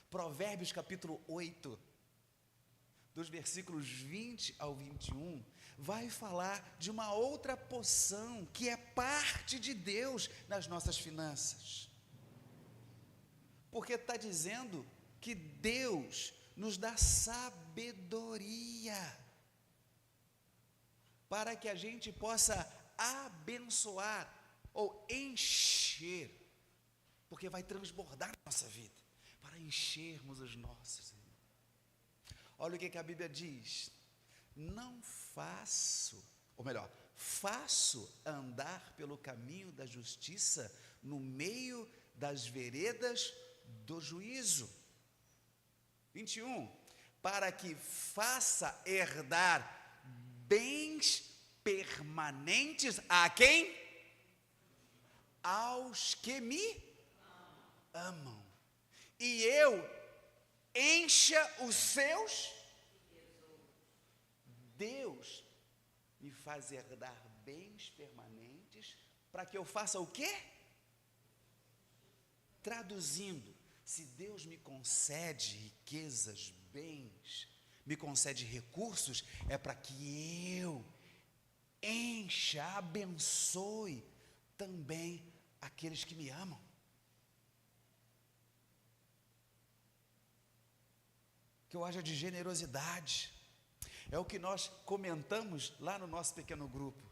Provérbios capítulo 8, dos versículos 20 ao 21, vai falar de uma outra porção que é parte de Deus nas nossas finanças. Porque está dizendo que Deus nos dá sabedoria para que a gente possa abençoar ou encher, porque vai transbordar na nossa vida, para enchermos os nossos. Olha o que a Bíblia diz: não faço, ou melhor, faço andar pelo caminho da justiça no meio das veredas do juízo. 21, para que faça herdar bens permanentes a quem? Aos que me amam. E eu encha os seus. Deus me faz herdar bens permanentes para que eu faça o quê? Traduzindo, se Deus me concede riquezas, bens, me concede recursos, é para que eu encha, abençoe também aqueles que me amam. Que eu haja de generosidade. É o que nós comentamos lá no nosso pequeno grupo.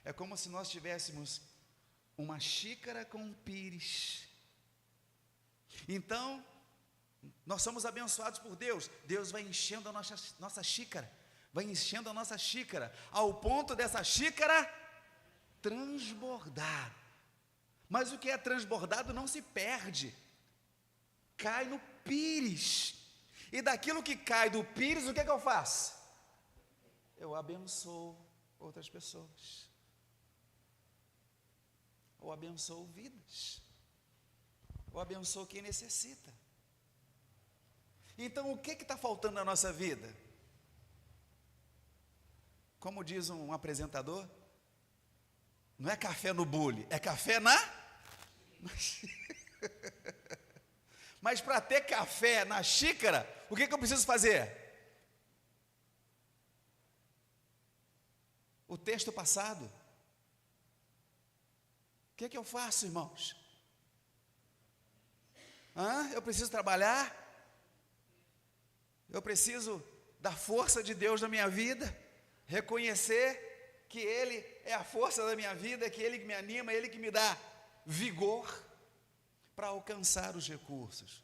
É como se nós tivéssemos uma xícara com um pires. Então, nós somos abençoados por Deus. Deus vai enchendo a nossa xícara. Vai enchendo a nossa xícara, ao ponto dessa xícara transbordar. Mas o que é transbordado não se perde. Cai no pires. E daquilo que cai do pires, o que é que eu faço? Eu abençoo outras pessoas. Eu abençoo vidas. Eu abençoo quem necessita. Então, o que está faltando na nossa vida? Como diz um apresentador, não é café no bule, é café na Mas para ter café na xícara, o que eu preciso fazer? O texto passado. O que eu faço, irmãos? Eu preciso trabalhar? Eu preciso da força de Deus na minha vida? Reconhecer que Ele é a força da minha vida, que Ele que me anima, Ele que me dá vigor para alcançar os recursos,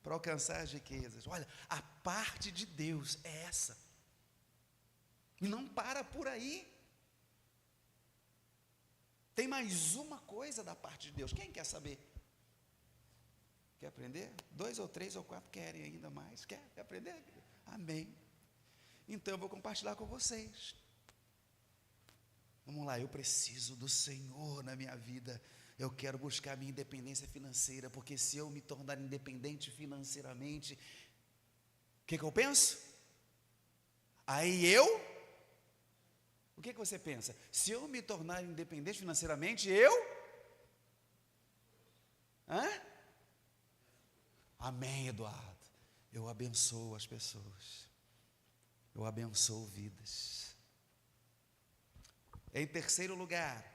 para alcançar as riquezas. Olha, a parte de Deus é essa. E não para por aí. Tem mais uma coisa da parte de Deus. Quem quer saber? Quer aprender? 2 ou 3 ou 4 querem ainda mais. Quer aprender? Amém. Então eu vou compartilhar com vocês. Vamos lá, eu preciso do Senhor na minha vida. Eu quero buscar a minha independência financeira, porque se eu me tornar independente financeiramente, o que eu penso? Aí o que você pensa? Se eu me tornar independente financeiramente, Amém, Eduardo. Eu abençoo as pessoas. Eu abençoo vidas. Em terceiro lugar,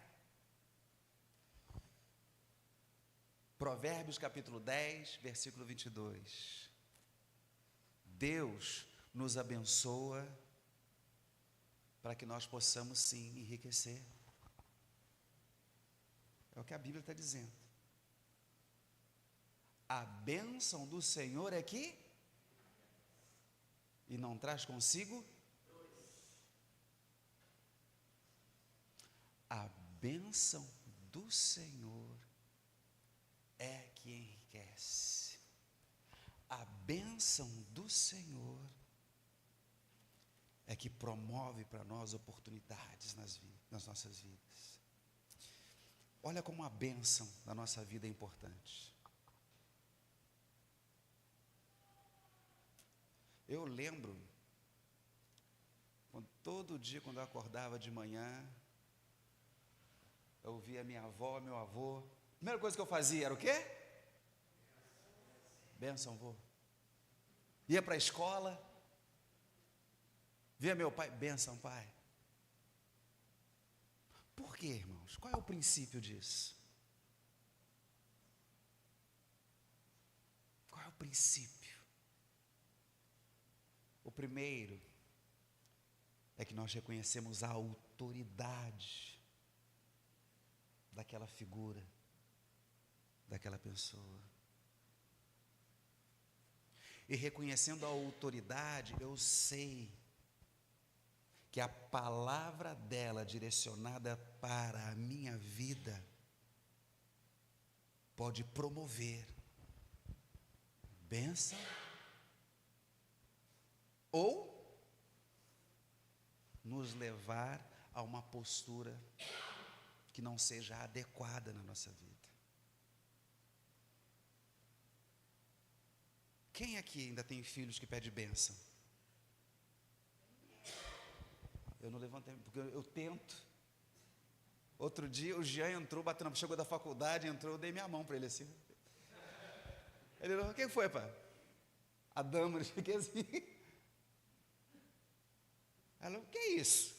Provérbios capítulo 10, versículo 22. Deus nos abençoa para que nós possamos sim enriquecer. É o que a Bíblia está dizendo. A bênção do Senhor é que e não traz consigo a bênção do Senhor é que enriquece. A bênção do Senhor é que promove para nós oportunidades nas nossas vidas. Olha como a bênção da nossa vida é importante. Eu lembro, todo dia quando eu acordava de manhã, eu via minha avó, meu avô. A primeira coisa que eu fazia era o quê? Bênção, vô. Ia para a escola, via meu pai, bênção, pai. Por quê, irmãos? Qual é o princípio disso? Qual é o princípio? O primeiro é que nós reconhecemos a autoridade daquela figura, daquela pessoa. E reconhecendo a autoridade, eu sei que a palavra dela direcionada para a minha vida pode promover bênção ou nos levar a uma postura que não seja adequada na nossa vida. Quem aqui ainda tem filhos que pede bênção? Eu não levantei, porque eu tento. Outro dia o Jean entrou, batendo, chegou da faculdade, entrou, eu dei minha mão para ele assim. Ele falou, o que foi, pai? A dama, eu fiquei assim. Ela, o que é isso?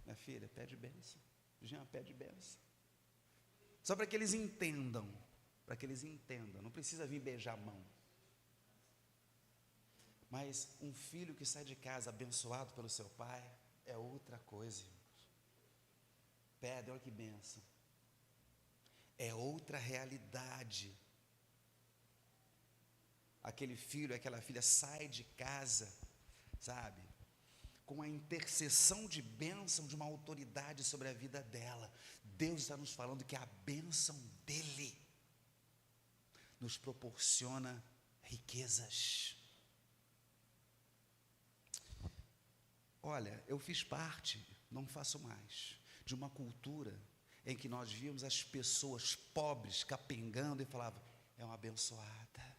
Minha filha, pede bênção. Jean, pede bênção. Só para que eles entendam. Para que eles entendam. Não precisa vir beijar a mão. Mas um filho que sai de casa abençoado pelo seu pai é outra coisa, irmãos. Pede, olha que bênção. É outra realidade. Aquele filho, aquela filha sai de casa, sabe, com a intercessão de bênção de uma autoridade sobre a vida dela. Deus está nos falando que a bênção dele nos proporciona riquezas. Olha, eu fiz parte, não faço mais, de uma cultura em que nós víamos as pessoas pobres capengando e falavam, é uma abençoada.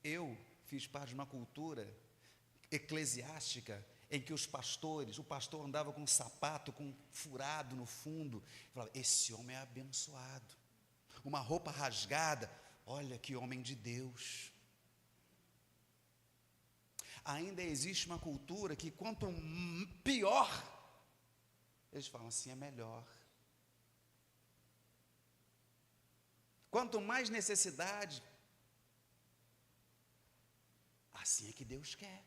Eu fiz parte de uma cultura eclesiástica em que os pastores, o pastor andava com um sapato com furado no fundo, e falava, esse homem é abençoado. Uma roupa rasgada, olha que homem de Deus. Ainda existe uma cultura que quanto pior, eles falam assim, é melhor. Quanto mais necessidade, assim é que Deus quer.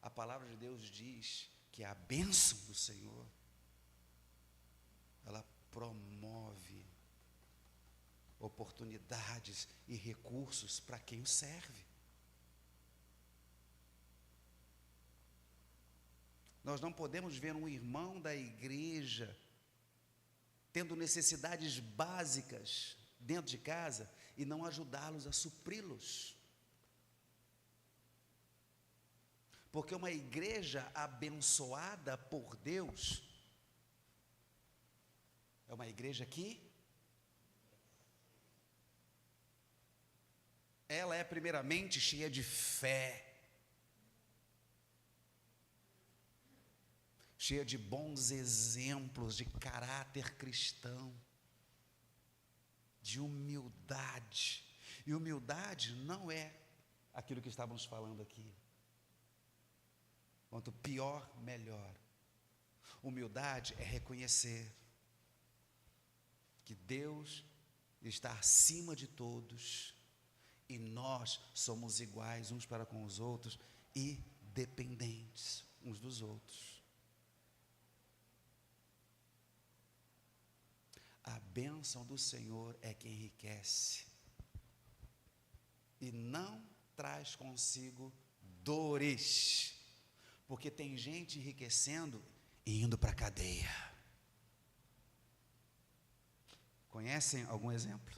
A palavra de Deus diz que a bênção do Senhor, ela promove oportunidades e recursos para quem o serve. Nós não podemos ver um irmão da igreja tendo necessidades básicas dentro de casa e não ajudá-los a supri-los. Porque uma igreja abençoada por Deus é uma igreja que ela é primeiramente cheia de fé, cheia de bons exemplos de caráter cristão, de humildade. E humildade não é aquilo que estávamos falando aqui. Quanto pior, melhor. Humildade é reconhecer que Deus está acima de todos e nós somos iguais uns para com os outros e dependentes uns dos outros. A bênção do Senhor é que enriquece e não traz consigo dores, porque tem gente enriquecendo e indo para a cadeia. Conhecem algum exemplo?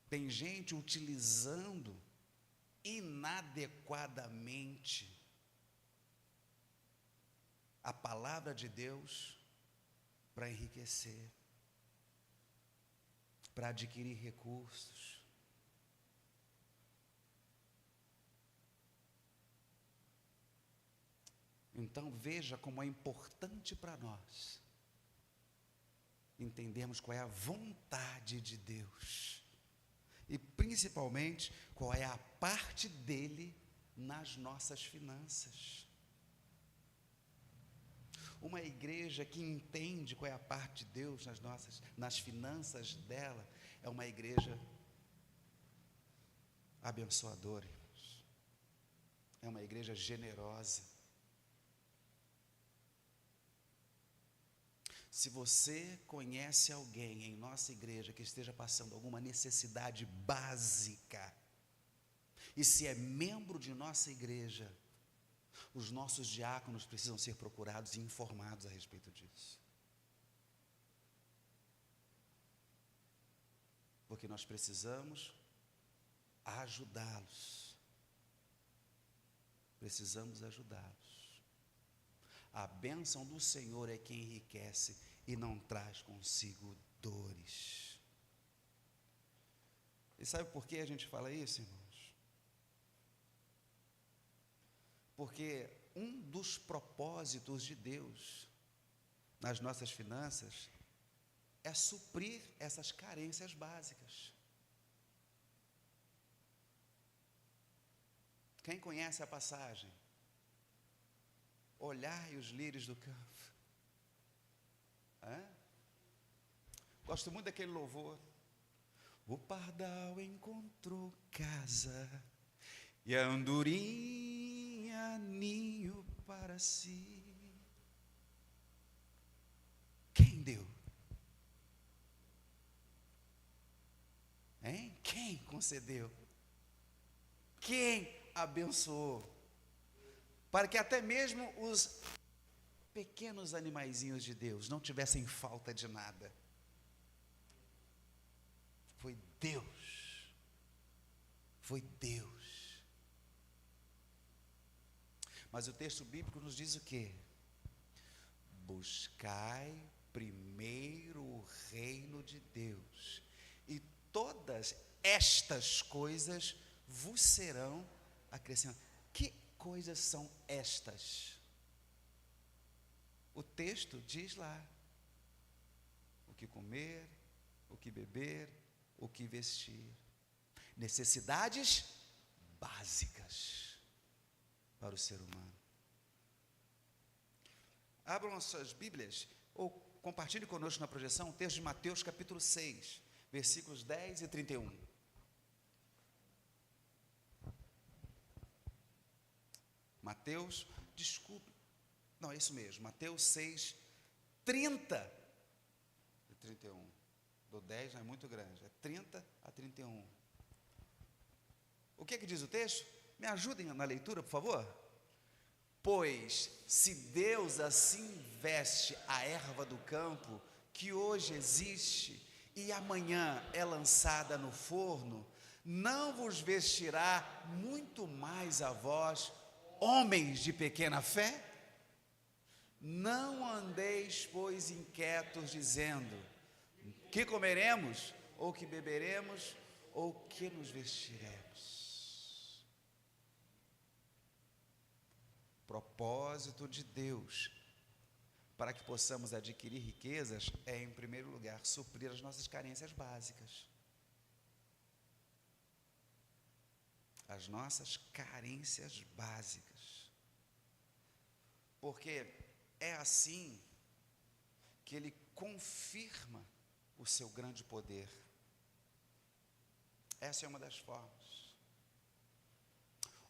Tem gente utilizando inadequadamente a palavra de Deus para enriquecer, para adquirir recursos. Então veja como é importante para nós entendermos qual é a vontade de Deus e principalmente qual é a parte dele nas nossas finanças. Uma igreja que entende qual é a parte de Deus nas finanças dela, é uma igreja abençoadora, irmãos. É uma igreja generosa. Se você conhece alguém em nossa igreja que esteja passando alguma necessidade básica, e se é membro de nossa igreja, os nossos diáconos precisam ser procurados e informados a respeito disso. porque nós precisamos ajudá-los. Precisamos ajudá-los. A bênção do Senhor é quem enriquece e não traz consigo dores. E sabe por que a gente fala isso, irmãos? Porque um dos propósitos de Deus nas nossas finanças é suprir essas carências básicas. Quem conhece a passagem? Olhai os lírios do campo. Gosto muito daquele louvor. O pardal encontrou casa e a andorinha ninho para si. Quem deu? Quem concedeu? Quem abençoou? Para que até mesmo os pequenos animaizinhos de Deus não tivessem falta de nada. Foi Deus. Foi Deus. Mas o texto bíblico nos diz o quê? Buscai primeiro o reino de Deus, e todas estas coisas vos serão acrescentadas. Que coisas são estas? O texto diz lá: o que comer, o que beber, o que vestir. Necessidades básicas para o ser humano. Abram as suas Bíblias ou compartilhe conosco na projeção o texto de Mateus capítulo 6, versículos 10 e 31. Mateus, desculpe, não, é isso mesmo, Mateus 6, 30 e 31. Do 10 não é muito grande, é 30 a 31. O que é que diz o texto? Me ajudem na leitura, por favor. Pois, se Deus assim veste a erva do campo, que hoje existe e amanhã é lançada no forno, não vos vestirá muito mais a vós, homens de pequena fé? Não andeis, pois, inquietos, dizendo: que comeremos, ou que beberemos, ou que nos vestiremos? Propósito de Deus para que possamos adquirir riquezas é, em primeiro lugar, suprir as nossas carências básicas. As nossas carências básicas. Porque é assim que Ele confirma o seu grande poder. Essa é uma das formas.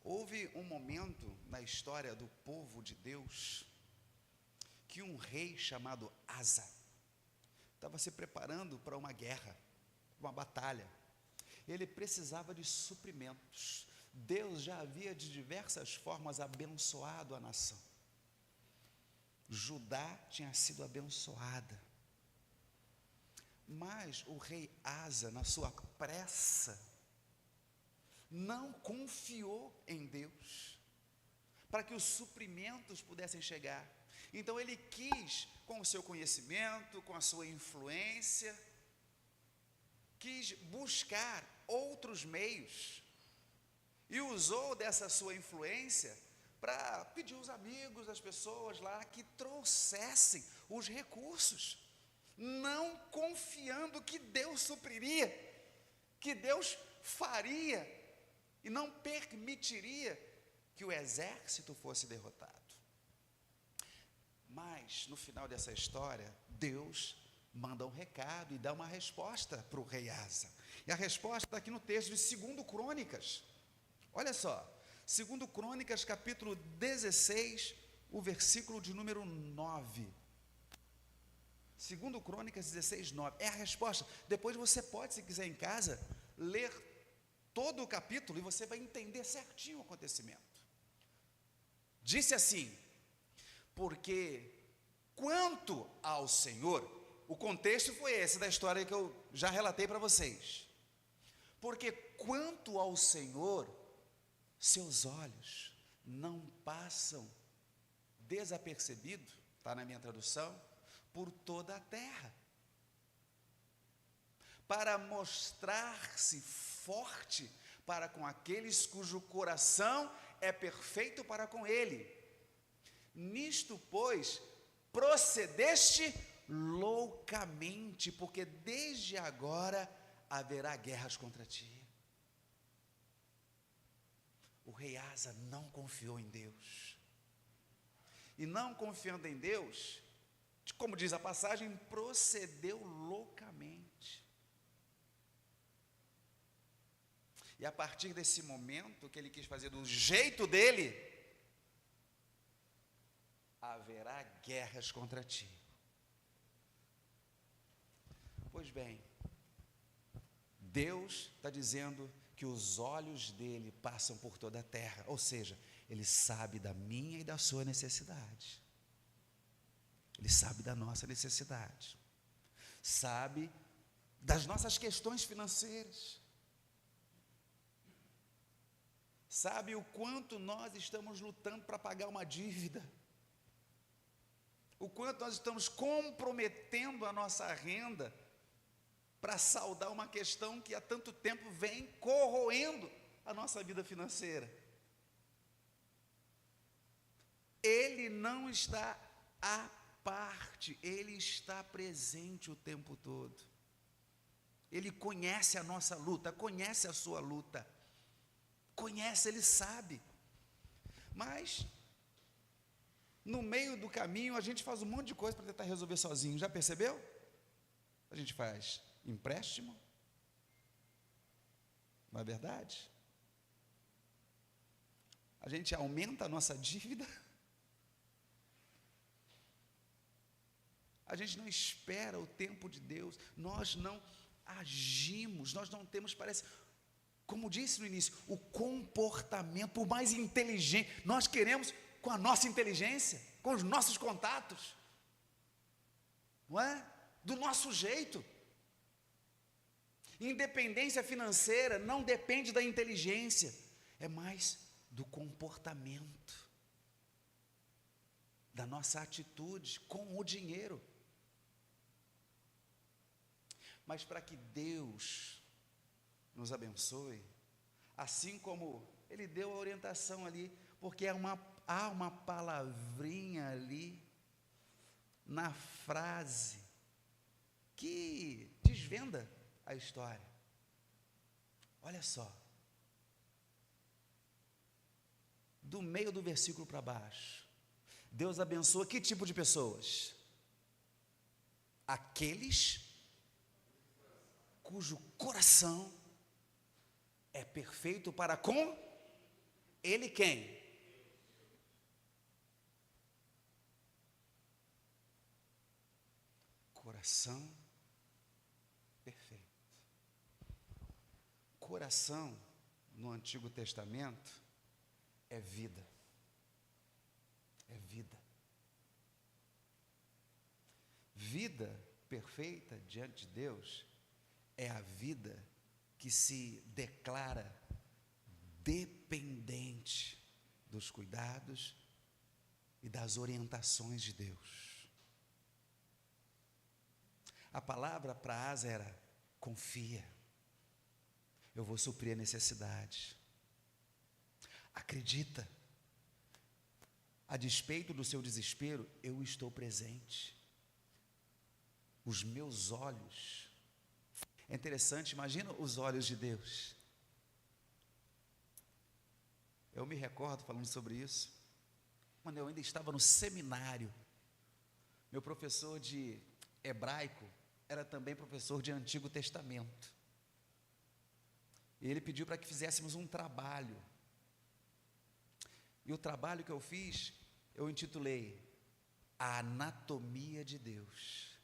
Houve um momento na história do povo de Deus que um rei chamado Asa estava se preparando para uma guerra, uma batalha. Ele precisava de suprimentos. Deus já havia de diversas formas abençoado a nação. Judá tinha sido abençoada. Mas o rei Asa, na sua pressa, não confiou em Deus para que os suprimentos pudessem chegar. Então ele quis, com o seu conhecimento, com a sua influência, quis buscar outros meios e usou dessa sua influência para pedir aos amigos, às pessoas lá, que trouxessem os recursos, não confiando que Deus supriria, que Deus faria e não permitiria que o exército fosse derrotado. Mas, no final dessa história, Deus manda um recado e dá uma resposta para o rei Asa. E a resposta está aqui no texto de 2 Crônicas. Olha só, 2 Crônicas, capítulo 16, o versículo de número 9. 2 Crônicas 16, 9. É a resposta. Depois você pode, se quiser em casa, ler todo o capítulo e você vai entender certinho o acontecimento. Disse assim: porque quanto ao Senhor, o contexto foi esse da história que eu já relatei para vocês. Porque quanto ao Senhor, seus olhos não passam desapercebido, está na minha tradução, por toda a terra, para mostrar-se forte para com aqueles cujo coração é perfeito para com ele. Nisto, pois, procedeste loucamente, porque desde agora haverá guerras contra ti. O rei Asa não confiou em Deus. E não confiando em Deus, como diz a passagem, procedeu loucamente. E a partir desse momento que ele quis fazer do jeito dele, haverá guerras contra ti. Pois bem, Deus está dizendo que os olhos dele passam por toda a terra, ou seja, ele sabe da minha e da sua necessidade. Ele sabe da nossa necessidade, sabe das nossas questões financeiras, sabe o quanto nós estamos lutando para pagar uma dívida, o quanto nós estamos comprometendo a nossa renda para saldar uma questão que há tanto tempo vem corroendo a nossa vida financeira. Ele não está à parte, ele está presente o tempo todo. Ele conhece a nossa luta, conhece a sua luta, conhece, ele sabe. Mas no meio do caminho a gente faz um monte de coisa para tentar resolver sozinho, já percebeu? A gente faz empréstimo, não é verdade? A gente aumenta a nossa dívida, a gente não espera o tempo de Deus, nós não agimos, nós não temos, parece, como disse no início, o comportamento, por mais inteligente, nós queremos com a nossa inteligência, com os nossos contatos, não é? Do nosso jeito. Independência financeira não depende da inteligência, é mais do comportamento, da nossa atitude com o dinheiro. Mas para que Deus nos abençoe, assim como Ele deu a orientação ali, porque há uma palavrinha ali, na frase, que desvenda a história. Olha só, do meio do versículo para baixo, Deus abençoa que tipo de pessoas? Aqueles cujo coração é perfeito para com Ele quem? Coração perfeito. Coração, no Antigo Testamento, é vida. É vida. Vida perfeita diante de Deus é a vida que se declara dependente dos cuidados e das orientações de Deus. A palavra para Asa era: confia, eu vou suprir a necessidade. Acredita, a despeito do seu desespero, eu estou presente. Os meus olhos, é interessante, imagina os olhos de Deus. Eu me recordo falando sobre isso, quando eu ainda estava no seminário, meu professor de hebraico era também professor de Antigo Testamento. E ele pediu para que fizéssemos um trabalho. E o trabalho que eu fiz, eu intitulei A Anatomia de Deus.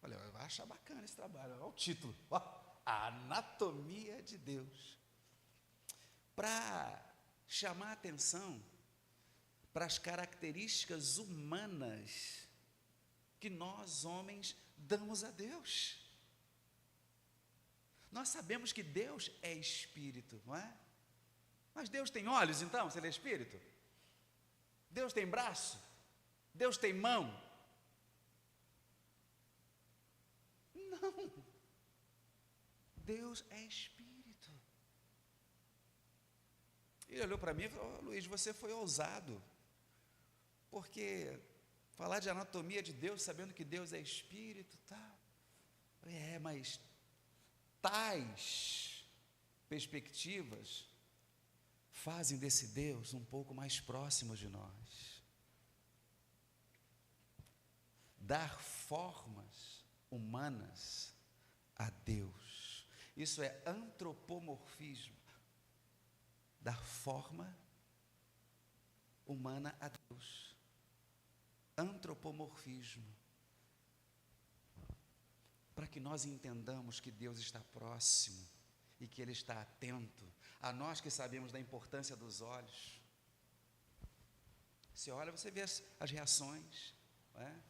Olha, eu vou achar bacana esse trabalho, olha o título, ó, A Anatomia de Deus. Para chamar a atenção para as características humanas que nós, homens, damos a Deus. nós sabemos que Deus é espírito, não é? Mas Deus tem olhos, então, se ele é espírito? Deus tem braço? Deus tem mão? Não. Deus é espírito. Ele olhou para mim e falou: Luiz, você foi ousado, porque falar de anatomia de Deus, sabendo que Deus é espírito, tá? Mas tais perspectivas fazem desse Deus um pouco mais próximo de nós. Dar formas humanas a Deus. Isso é antropomorfismo. Dar forma humana a Deus. Antropomorfismo. Para que nós entendamos que Deus está próximo e que Ele está atento a nós que sabemos da importância dos olhos. Você olha, você vê as reações, não é?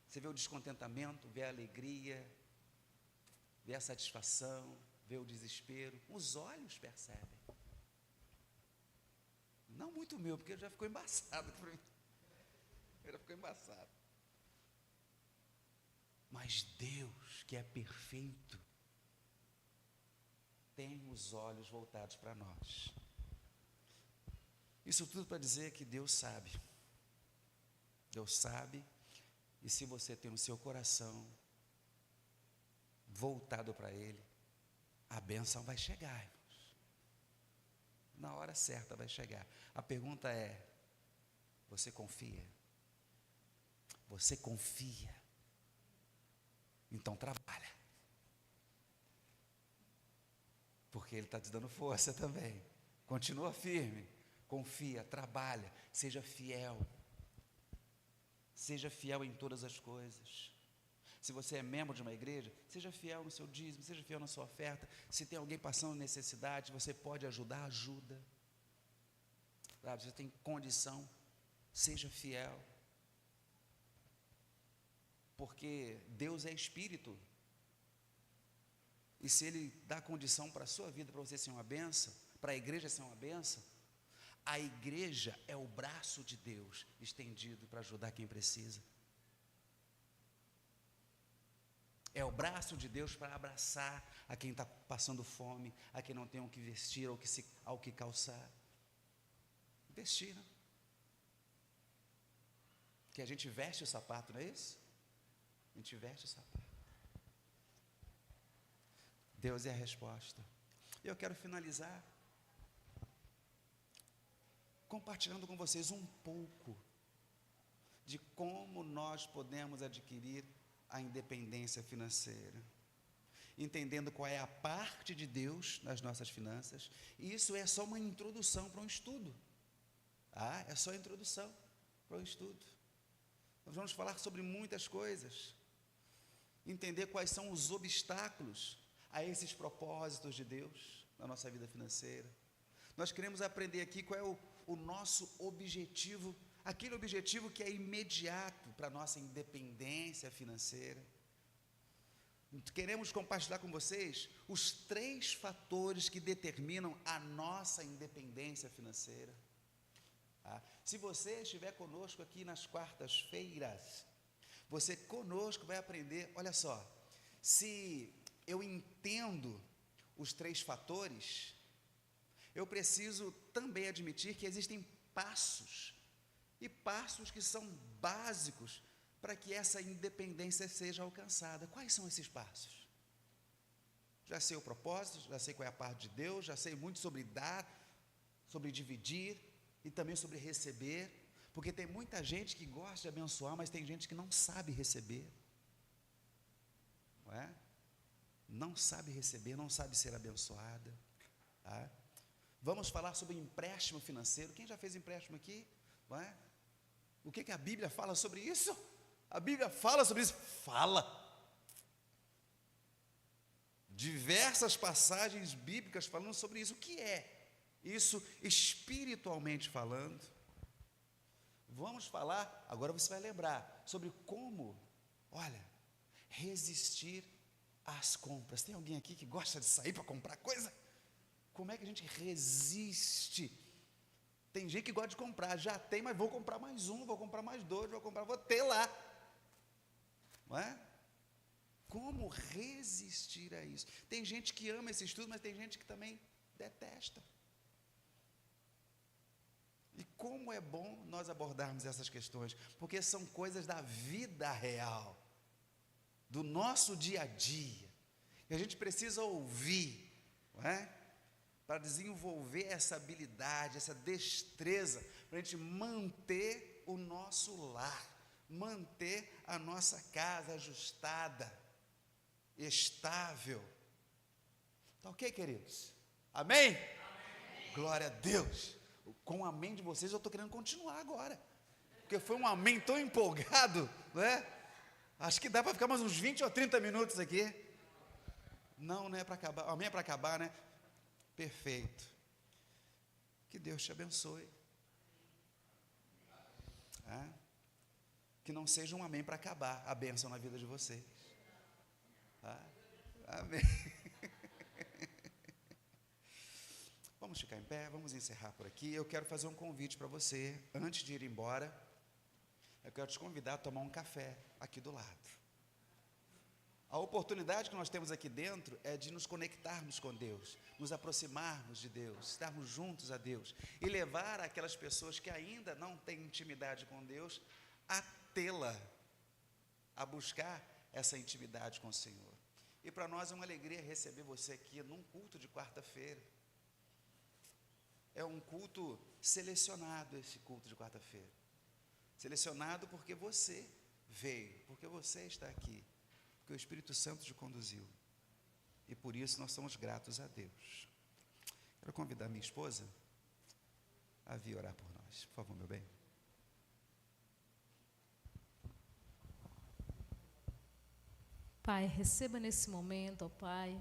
Você vê o descontentamento, vê a alegria, vê a satisfação, vê o desespero. Os olhos percebem. Não muito meu, porque já ficou embaçado para mim. Já ficou embaçado. Mas Deus, que é perfeito, tem os olhos voltados para nós. Isso tudo para dizer que Deus sabe. Deus sabe, e se você tem o seu coração voltado para Ele, a bênção vai chegar, irmãos. Na hora certa vai chegar. A pergunta é: você confia? Você confia? Então trabalha. Porque Ele está te dando força também. Continua firme, confia, trabalha, seja fiel. Seja fiel em todas as coisas. Se você é membro de uma igreja, seja fiel no seu dízimo, seja fiel na sua oferta. Se tem alguém passando necessidade, você pode ajudar, ajuda. Sabe, você tem condição, seja fiel. Porque Deus é espírito. E se Ele dá condição para a sua vida, para você ser uma bênção, para a igreja ser uma bênção, a igreja é o braço de Deus estendido para ajudar quem precisa. É o braço de Deus para abraçar a quem está passando fome, a quem não tem o que vestir, ao que calçar. Vestir, né? Que a gente veste o sapato, não é isso? A gente veste o sapato. Deus é a resposta. E eu quero finalizar compartilhando com vocês um pouco de como nós podemos adquirir a independência financeira, entendendo qual é a parte de Deus nas nossas finanças. E isso é só uma introdução para um estudo. É só a introdução para um estudo. Nós vamos falar sobre muitas coisas, entender quais são os obstáculos a esses propósitos de Deus na nossa vida financeira. Nós queremos aprender aqui qual é o nosso objetivo, aquele objetivo que é imediato para a nossa independência financeira. Queremos compartilhar com vocês os 3 fatores que determinam a nossa independência financeira. Se você estiver conosco aqui nas quartas-feiras, você conosco vai aprender, olha só, se eu entendo os 3 fatores, eu preciso também admitir que existem passos, e passos que são básicos para que essa independência seja alcançada. Quais são esses passos? Já sei o propósito, já sei qual é a parte de Deus, já sei muito sobre dar, sobre dividir e também sobre receber, porque tem muita gente que gosta de abençoar, mas tem gente que não sabe receber, não é? Não sabe receber, não sabe ser abençoada, tá? Vamos falar sobre empréstimo financeiro. Quem já fez empréstimo aqui? Não é? O que a Bíblia fala sobre isso? A Bíblia fala sobre isso? Fala. Diversas passagens bíblicas falando sobre isso. O que é isso espiritualmente falando? Vamos falar, agora você vai lembrar, sobre como, olha, resistir às compras. Tem alguém aqui que gosta de sair para comprar coisa? Como é que a gente resiste? Tem gente que gosta de comprar, já tem, mas vou comprar mais um, vou comprar mais dois, vou ter lá. Não é? Como resistir a isso? Tem gente que ama esse estudo, mas tem gente que também detesta. E como é bom nós abordarmos essas questões, porque são coisas da vida real, do nosso dia a dia, e a gente precisa ouvir, não é? Para desenvolver essa habilidade, essa destreza, para a gente manter o nosso lar, manter a nossa casa ajustada, estável. Tá ok, queridos? Amém? Amém. Glória a Deus. Com o amém de vocês eu estou querendo continuar agora, porque foi um amém tão empolgado, não é? Acho que dá para ficar mais uns 20 ou 30 minutos aqui. Não é para acabar, amém é para acabar, né? Perfeito. Que Deus te abençoe. Que não seja um amém para acabar a bênção na vida de vocês. Amém. Vamos ficar em pé, vamos encerrar por aqui. Eu quero fazer um convite para você, antes de ir embora. Eu quero te convidar a tomar um café aqui do lado. A oportunidade que nós temos aqui dentro é de nos conectarmos com Deus, nos aproximarmos de Deus, estarmos juntos a Deus e levar aquelas pessoas que ainda não têm intimidade com Deus a tê-la, a buscar essa intimidade com o Senhor. E para nós é uma alegria receber você aqui num culto de quarta-feira. É um culto selecionado, esse culto de quarta-feira. Selecionado porque você veio, porque você está aqui, porque o Espírito Santo te conduziu. E por isso nós somos gratos a Deus. Quero convidar minha esposa a vir orar por nós. Por favor, meu bem. Pai, receba nesse momento, ó Pai,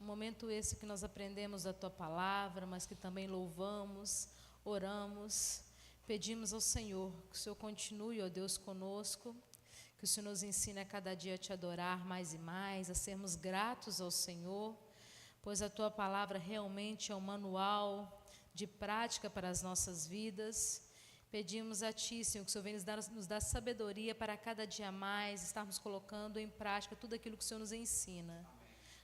um momento esse que nós aprendemos a Tua Palavra, mas que também louvamos, oramos, pedimos ao Senhor que o Senhor continue, ó Deus, conosco, que o Senhor nos ensine a cada dia a Te adorar mais e mais, a sermos gratos ao Senhor, pois a Tua Palavra realmente é um manual de prática para as nossas vidas. Pedimos a Ti, Senhor, que o Senhor venha nos dar sabedoria para cada dia mais estarmos colocando em prática tudo aquilo que o Senhor nos ensina.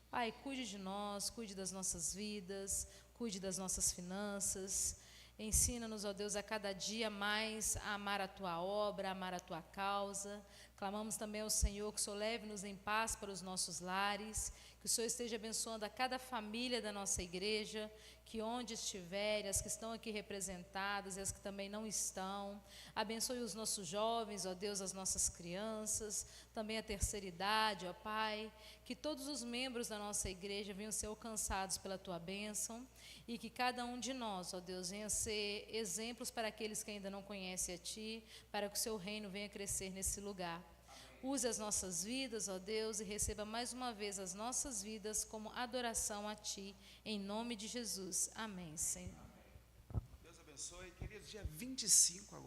Pai, cuide de nós, cuide das nossas vidas, cuide das nossas finanças. Ensina-nos, ó Deus, a cada dia mais a amar a Tua obra, a amar a Tua causa. Clamamos também ao Senhor que o Senhor leve-nos em paz para os nossos lares, que o Senhor esteja abençoando a cada família da nossa igreja, que onde estiverem, as que estão aqui representadas e as que também não estão, abençoe os nossos jovens, ó Deus, as nossas crianças, também a terceira idade, ó Pai, que todos os membros da nossa igreja venham ser alcançados pela Tua bênção e que cada um de nós, ó Deus, venha ser exemplos para aqueles que ainda não conhecem a Ti, para que o Seu reino venha crescer nesse lugar. Use as nossas vidas, ó Deus, e receba mais uma vez as nossas vidas como adoração a Ti, em nome de Jesus. Amém, Senhor. Deus abençoe. Queridos, dia 25 agora.